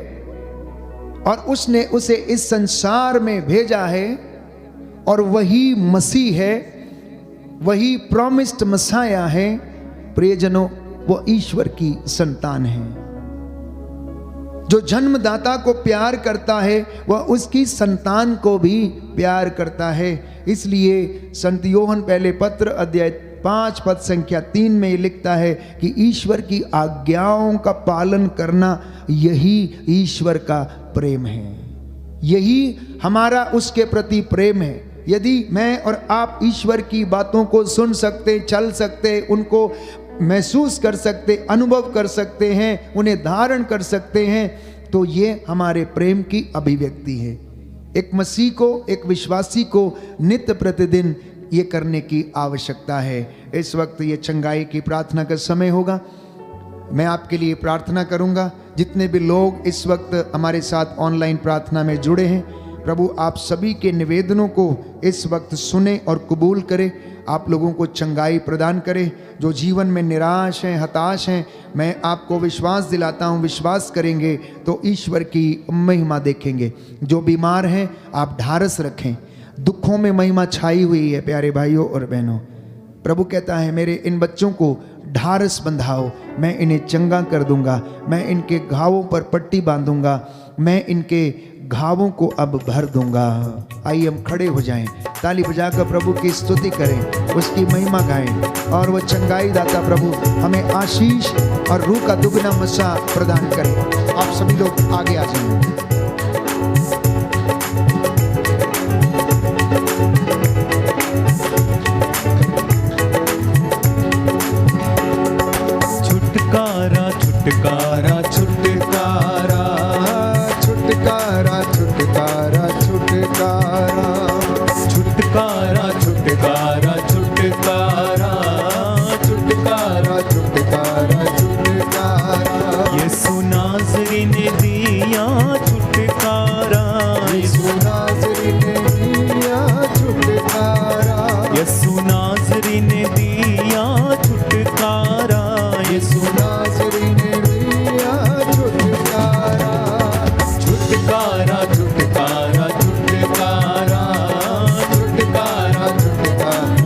और उसने उसे इस संसार में भेजा है और वही मसीह है, वही प्रॉमिस्ड मसाया है, प्रियजनों वो ईश्वर की संतान है। जो जन्मदाता को प्यार करता है वह उसकी संतान को भी प्यार करता है। इसलिए संत यूहन्ना पहले पत्र अध्याय 5 पद संख्या 3 में ये लिखता है कि ईश्वर की आज्ञाओं का पालन करना यही ईश्वर का प्रेम है, यही हमारा उसके प्रति प्रेम है। यदि मैं और आप ईश्वर की बातों को सुन सकते, चल सकते, उनको महसूस कर सकते, अनुभव कर सकते हैं, उन्हें धारण कर सकते हैं, तो ये हमारे प्रेम की अभिव्यक्ति है। एक मसीह को, एक विश्वासी को नित्य प्रतिदिन ये करने की आवश्यकता है। इस वक्त ये चंगाई की प्रार्थना का समय होगा। मैं आपके लिए प्रार्थना करूंगा। जितने भी लोग इस वक्त हमारे साथ ऑनलाइन प्रार्थना में जुड़े हैं, प्रभु आप सभी के निवेदनों को इस वक्त सुने और कबूल करे। आप लोगों को चंगाई प्रदान करे। जो जीवन में निराश हैं, हताश हैं, मैं आपको विश्वास दिलाता हूँ, विश्वास करेंगे तो ईश्वर की महिमा देखेंगे। जो बीमार हैं आप ढारस रखें। दुखों में महिमा छाई हुई है प्यारे भाइयों और बहनों। प्रभु कहता है मेरे इन बच्चों को ढारस बंधाओ, मैं इन्हें चंगा कर दूंगा, मैं इनके घावों पर पट्टी बांधूंगा, मैं इनके घावों को अब भर दूंगा। आइए हम खड़े हो जाएं, ताली बजाकर प्रभु की स्तुति करें, उसकी महिमा गाएं और वह चंगाई दाता प्रभु हमें आशीष और रूह का दुगना मसा प्रदान करें। आप सभी लोग आगे आ जाएं। छुटकारा छुटकारा छुटकारा छुटकारा छुटकारा छुटकारा छुटकारा छुटकारा छुटकारा छुटकारा छुटकारा छुटकारा यीशु नाज़री ने दिया छुटकारा, यीशु नाज़री ने दिया छुटकारा, यीशु नाज़री ने दिया छुटकारा, यीशु नाज़री ने दिया छुटकारा। छुटकारा छुटकारा छुटकारा छुटकारा छुटकारा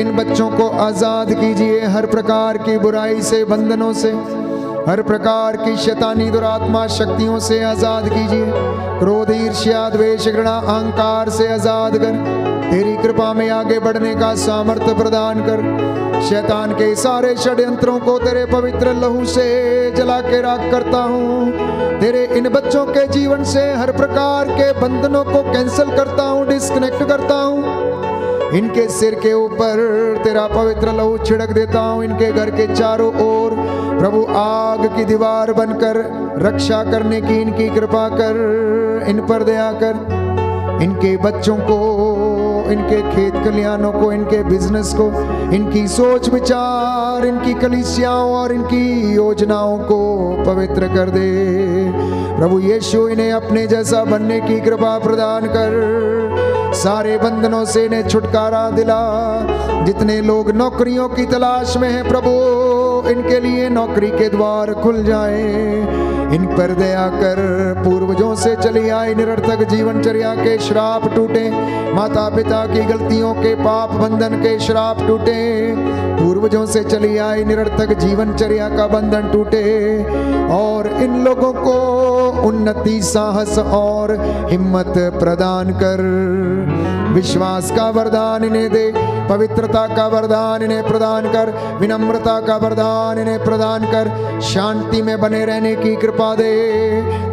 इन बच्चों को आजाद कीजिए हर प्रकार की बुराई से, बंधनों से, हर प्रकार की शैतानी दुरात्मा शक्तियों से आजाद कीजिए। क्रोध, ईर्ष्या, द्वेष, घृणा, अहंकार से आजाद कर तेरी कृपा में आगे बढ़ने का सामर्थ्य प्रदान कर। शैतान के सारे षड्यंत्रों को तेरे पवित्र लहू से जला के राख करता हूँ। तेरे इन बच्चों के जीवन से हर प्रकार के बंधनों को कैंसिल करता हूँ, डिस्कनेक्ट करता हूँ। इनके सिर के ऊपर तेरा पवित्र लहू छिड़क देता हूँ। इनके घर के चारों ओर प्रभु आग की दीवार बनकर रक्षा करने की इनकी कृपा कर। इन पर दया कर। इनके बच्चों को, इनके खेत खलिहानों को, इनके बिजनेस को, इनकी सोच विचार, इनकी कलीसियाओं और इनकी योजनाओं को पवित्र कर दे। प्रभु यीशु इन्हें अपने जैसा बनने की कृपा प्रदान कर। सारे बंधनों से इन्हें छुटकारा दिला। जितने लोग नौकरियों की तलाश में हैं प्रभु, इनके लिए नौकरी के द्वार खुल जाएं। इन पर दया कर। पूर्वजों से चली आई निरर्थक जीवनचर्या के श्राप टूटे। माता पिता की गलतियों के पाप बंधन के श्राप टूटे। पूर्वजों से चली आई निरर्थक जीवनचर्या का बंधन टूटे। और इन लोगों को उन्नति, साहस और हिम्मत प्रदान कर। विश्वास का वरदान इन्हें दे। पवित्रता का वरदान इन्हें प्रदान कर। विनम्रता का वरदान इन्हें प्रदान कर। शांति में बने रहने की कृपा दे।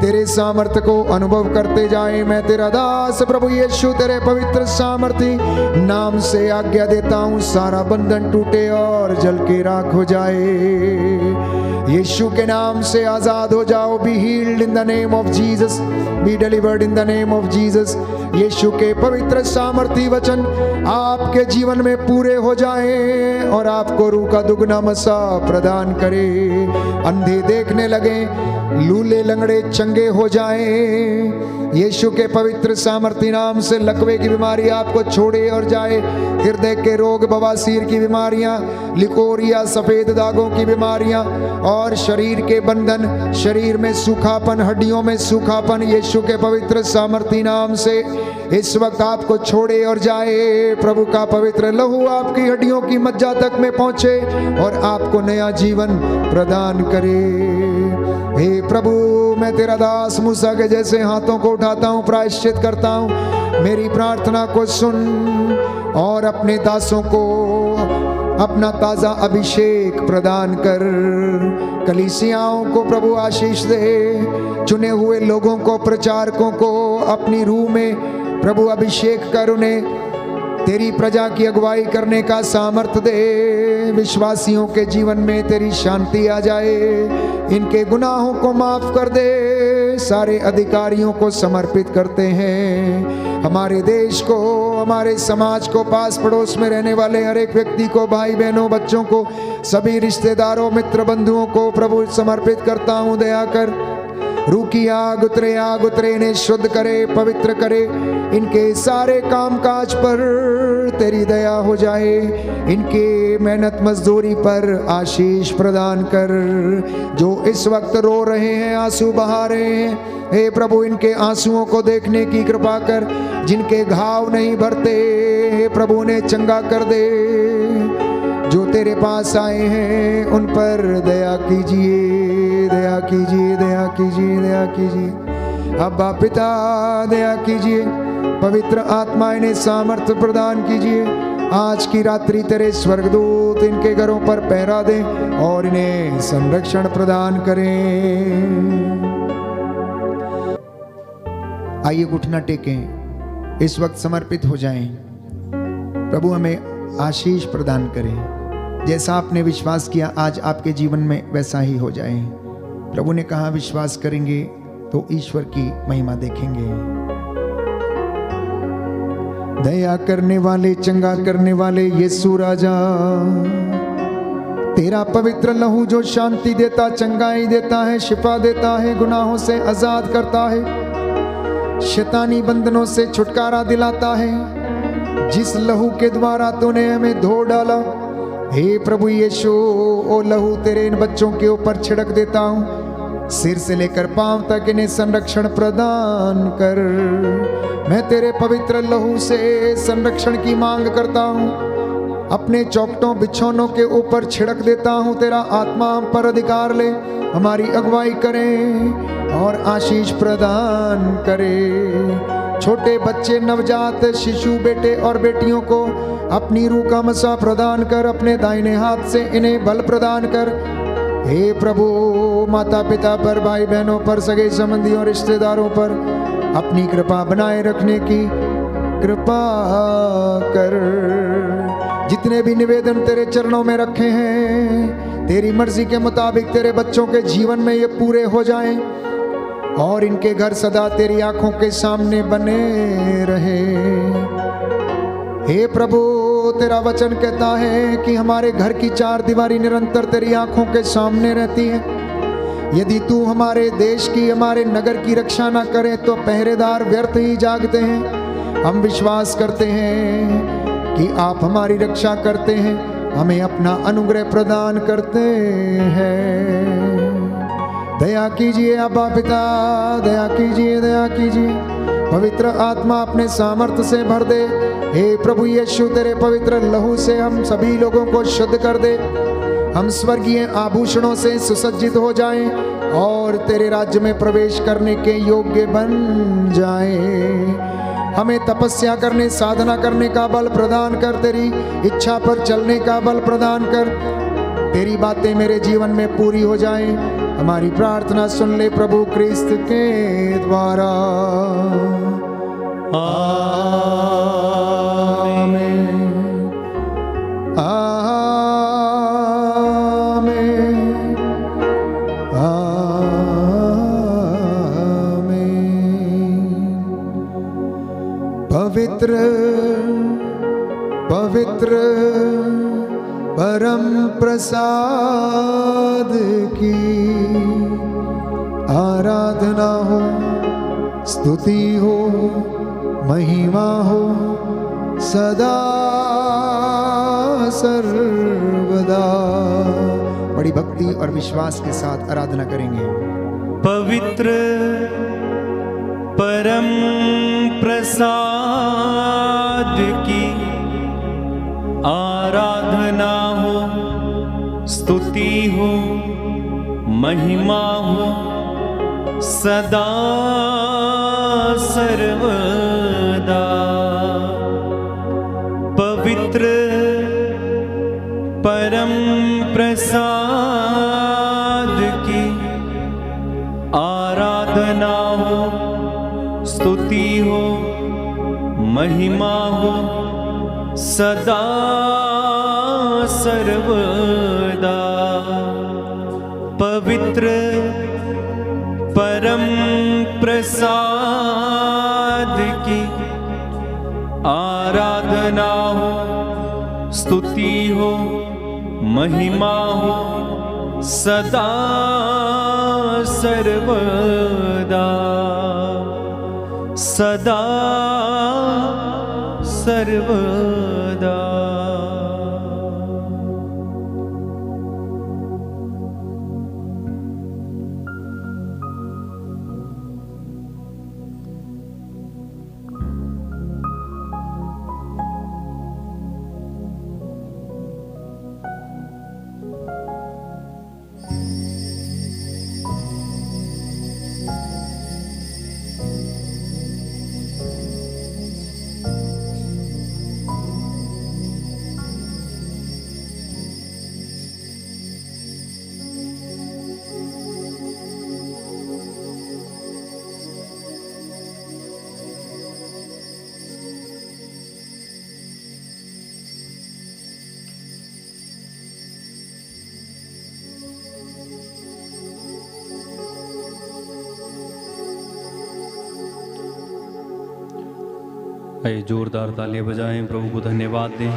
तेरे सामर्थ्य को अनुभव करते जाए। मैं तेरा दास प्रभु यीशु तेरे पवित्र सामर्थी नाम से आज्ञा देता हूँ, सारा बंधन टूटे और जल के राख हो जाए। यीशु के नाम से आजाद हो जाओ। Be healed in the name of Jesus, be delivered in the name of Jesus. Yeshu के पवित्र सामर्थी वचन आपके जीवन में पूरे हो जाएं और आपको रूह का दुगना मसा प्रदान करे। अंधे देखने लगे, लूले लंगड़े चंगे हो जाएं। यीशु के पवित्र सामर्थी नाम से लकवे की बीमारी आपको छोड़े और जाए। हृदय के रोग, बवासीर की बीमारियां, लिकोरिया, सफेद दागों की बीमारियां और शरीर के बंधन, शरीर में सूखापन, हड्डियों में सूखापन, यीशु के पवित्र सामर्थी नाम से इस वक्त आपको छोड़े और जाए। प्रभु का पवित्र लहू आपकी हड्डियों की मज्जा तक में पहुंचे और आपको नया जीवन प्रदान करे। हे प्रभु, मैं तेरा दास मूसा के जैसे हाथों को उठाता हूँ, प्रायश्चित करता हूँ। मेरी प्रार्थना को सुन और अपने दासों को अपना ताजा अभिषेक प्रदान कर। कलीसियाओं को प्रभु आशीष दे। चुने हुए लोगों को, प्रचारकों को अपनी रूह में प्रभु अभिषेक कर। उन्हें तेरी प्रजा की अगुवाई करने का सामर्थ्य दे। विश्वासियों के जीवन में तेरी शांति आ जाए। इनके गुनाहों को माफ कर दे। सारे अधिकारियों को समर्पित करते हैं। हमारे देश को, हमारे समाज को, पास पड़ोस में रहने वाले हर एक व्यक्ति को, भाई बहनों, बच्चों को, सभी रिश्तेदारों, मित्र बंधुओं को प्रभु समर्पित करता हूँ। दया कर। रूह की आग उतरे, इन्हें शुद्ध करे, पवित्र करे। इनके सारे कामकाज पर तेरी दया हो जाए। इनके मेहनत मजदूरी पर आशीष प्रदान कर। जो इस वक्त रो रहे हैं, आंसू बहा रहे हैं, हे प्रभु इनके आंसुओं को देखने की कृपा कर। जिनके घाव नहीं भरते, हे प्रभु उन्हें चंगा कर दे। जो तेरे पास आए हैं उन पर दया कीजिए, दया कीजिए, दया कीजिए, दया कीजिए। अब्बा पिता दया कीजिए। पवित्र आत्मा इन्हें सामर्थ्य प्रदान कीजिए। आज की रात्रि तेरे स्वर्गदूत इनके घरों पर पहरा दें और इन्हें संरक्षण प्रदान करें। आइए घुटना टेकें, इस वक्त समर्पित हो जाएं। प्रभु हमें आशीष प्रदान करें। जैसा आपने विश्वास किया आज आपके जीवन में वैसा ही हो जाए। प्रभु ने कहा विश्वास करेंगे तो ईश्वर की महिमा देखेंगे। दया करने वाले, चंगा करने वाले यीशु राजा, तेरा पवित्र लहू जो शांति देता, चंगाई देता है, शिफा देता है, गुनाहों से आजाद करता है, शैतानी बंधनों से छुटकारा दिलाता है। जिस लहू के द्वारा तूने हमें धो डाला, हे प्रभु यीशु, ओ लहू तेरे इन बच्चों के ऊपर छिड़क देता हूँ। सिर से लेकर पांव तक इन्हें संरक्षण प्रदान कर। मैं तेरे पवित्र लहू से संरक्षण की मांग करता हूँ। अपने चौखटों बिछौनों के ऊपर छिड़क देता हूँ। तेरा आत्मा हम पर अधिकार ले, हमारी अगुवाई करे और आशीष प्रदान करे। छोटे बच्चे, नवजात शिशु, बेटे और बेटियों को अपनी रूह का मसा प्रदान कर, अपने दाहिने हाथ से इन्हें बल प्रदान कर। हे प्रभु, माता पिता पर, भाई बहनों पर, सगे संबंधियों, रिश्तेदारों पर अपनी कृपा बनाए रखने की कृपा कर। जितने भी निवेदन तेरे चरणों में रखे हैं, तेरी मर्जी के मुताबिक तेरे बच्चों के जीवन में ये पूरे हो जाएं और इनके घर सदा तेरी आंखों के सामने बने रहे। हे प्रभु, तेरा वचन कहता है कि हमारे घर की चार दीवारी निरंतर तेरी आंखों के सामने रहती है। यदि तू हमारे देश की, हमारे नगर की रक्षा ना करे तो पहरेदार व्यर्थ ही जागते हैं। हम विश्वास करते हैं कि आप हमारी रक्षा करते हैं, हमें अपना अनुग्रह प्रदान करते हैं। दया कीजिए अब्बा पिता, दया कीजिए, दया कीजिए। पवित्र आत्मा अपने सामर्थ्य से भर दे। हे प्रभु यीशु, तेरे पवित्र लहू से हम सभी लोगों को शुद्ध कर दे। हम स्वर्गीय आभूषणों से सुसज्जित हो जाएं और तेरे राज्य में प्रवेश करने के योग्य बन जाएं। हमें तपस्या करने, साधना करने का बल प्रदान कर, तेरी इच्छा पर चलने का बल प्रदान कर। तेरी बातें मेरे जीवन में पूरी हो जाएं। हमारी प्रार्थना सुन ले प्रभु क्रिस्त के द्वारा। आमीन, आमीन, आमीन। पवित्र पवित्र परम प्रसाद की आराधना हो, स्तुति हो, महिमा हो सदा सर्वदा। बड़ी भक्ति और विश्वास के साथ आराधना करेंगे। पवित्र परम प्रसाद की आराधना हो, स्तुति हो, महिमा हो सदा सर्वदा। पवित्र परम प्रसाद की आराधना हो, स्तुति हो, महिमा हो सदा सर्वदा। पवित्र परम प्रसाद की आराधना हो, स्तुति हो, महिमा हो सदा सर्वदा, सदा सर्वदा। आइए जोरदार तालियां बजाएं, प्रभु को धन्यवाद दें।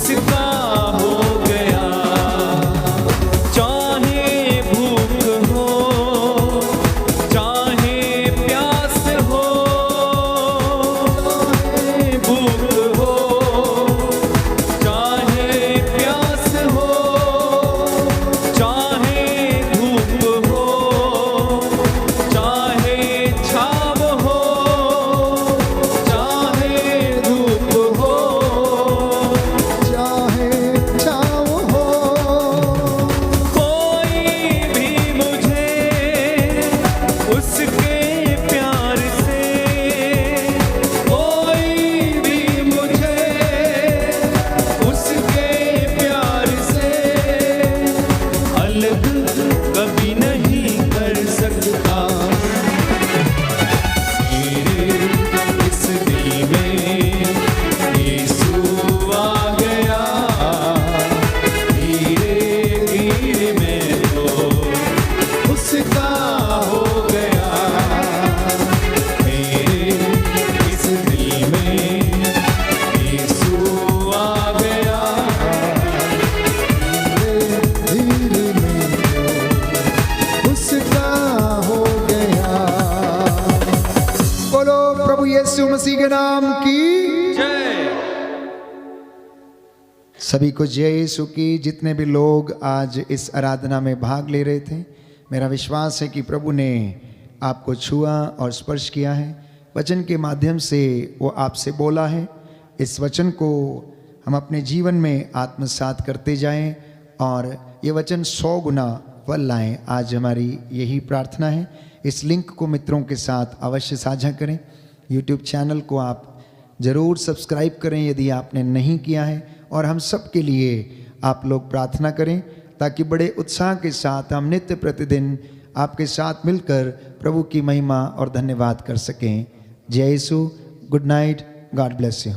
उसका हो गया। चाहे भूख हो, चाहे प्यास हो, भूख हो, चाहे प्यास हो, चाहे धूप हो, चाहे छाव हो, चाहे धूप हो, चाहे छाँव हो, कोई भी मुझे उसके प्यार से, कोई भी मुझे उसके प्यार से अलग कभी नहीं कर सकता। मेरे इस दिल में यीशु आ गया, धीरे धीरे मैं तो उसका हो गया। मेरे इस दिल में यीशु आ गया, धीरे में उसका हो गया। बोलो प्रभु यीशु मसीह के नाम की। जय। सभी को जय यीशु की। जितने भी लोग आज इस आराधना में भाग ले रहे थे, मेरा विश्वास है कि प्रभु ने आपको छुआ और स्पर्श किया है। वचन के माध्यम से वो आपसे बोला है। इस वचन को हम अपने जीवन में आत्मसात करते जाएं और ये वचन 100 गुना फल लाएं। आज हमारी यही प्रार्थना है। इस लिंक को मित्रों के साथ अवश्य साझा करें। यूट्यूब चैनल को आप ज़रूर सब्सक्राइब करें यदि आपने नहीं किया है, और हम सब के लिए आप लोग प्रार्थना करें ताकि बड़े उत्साह के साथ हम नित्य प्रतिदिन आपके साथ मिलकर प्रभु की महिमा और धन्यवाद कर सकें। जय Yeshu. Good night. God bless you.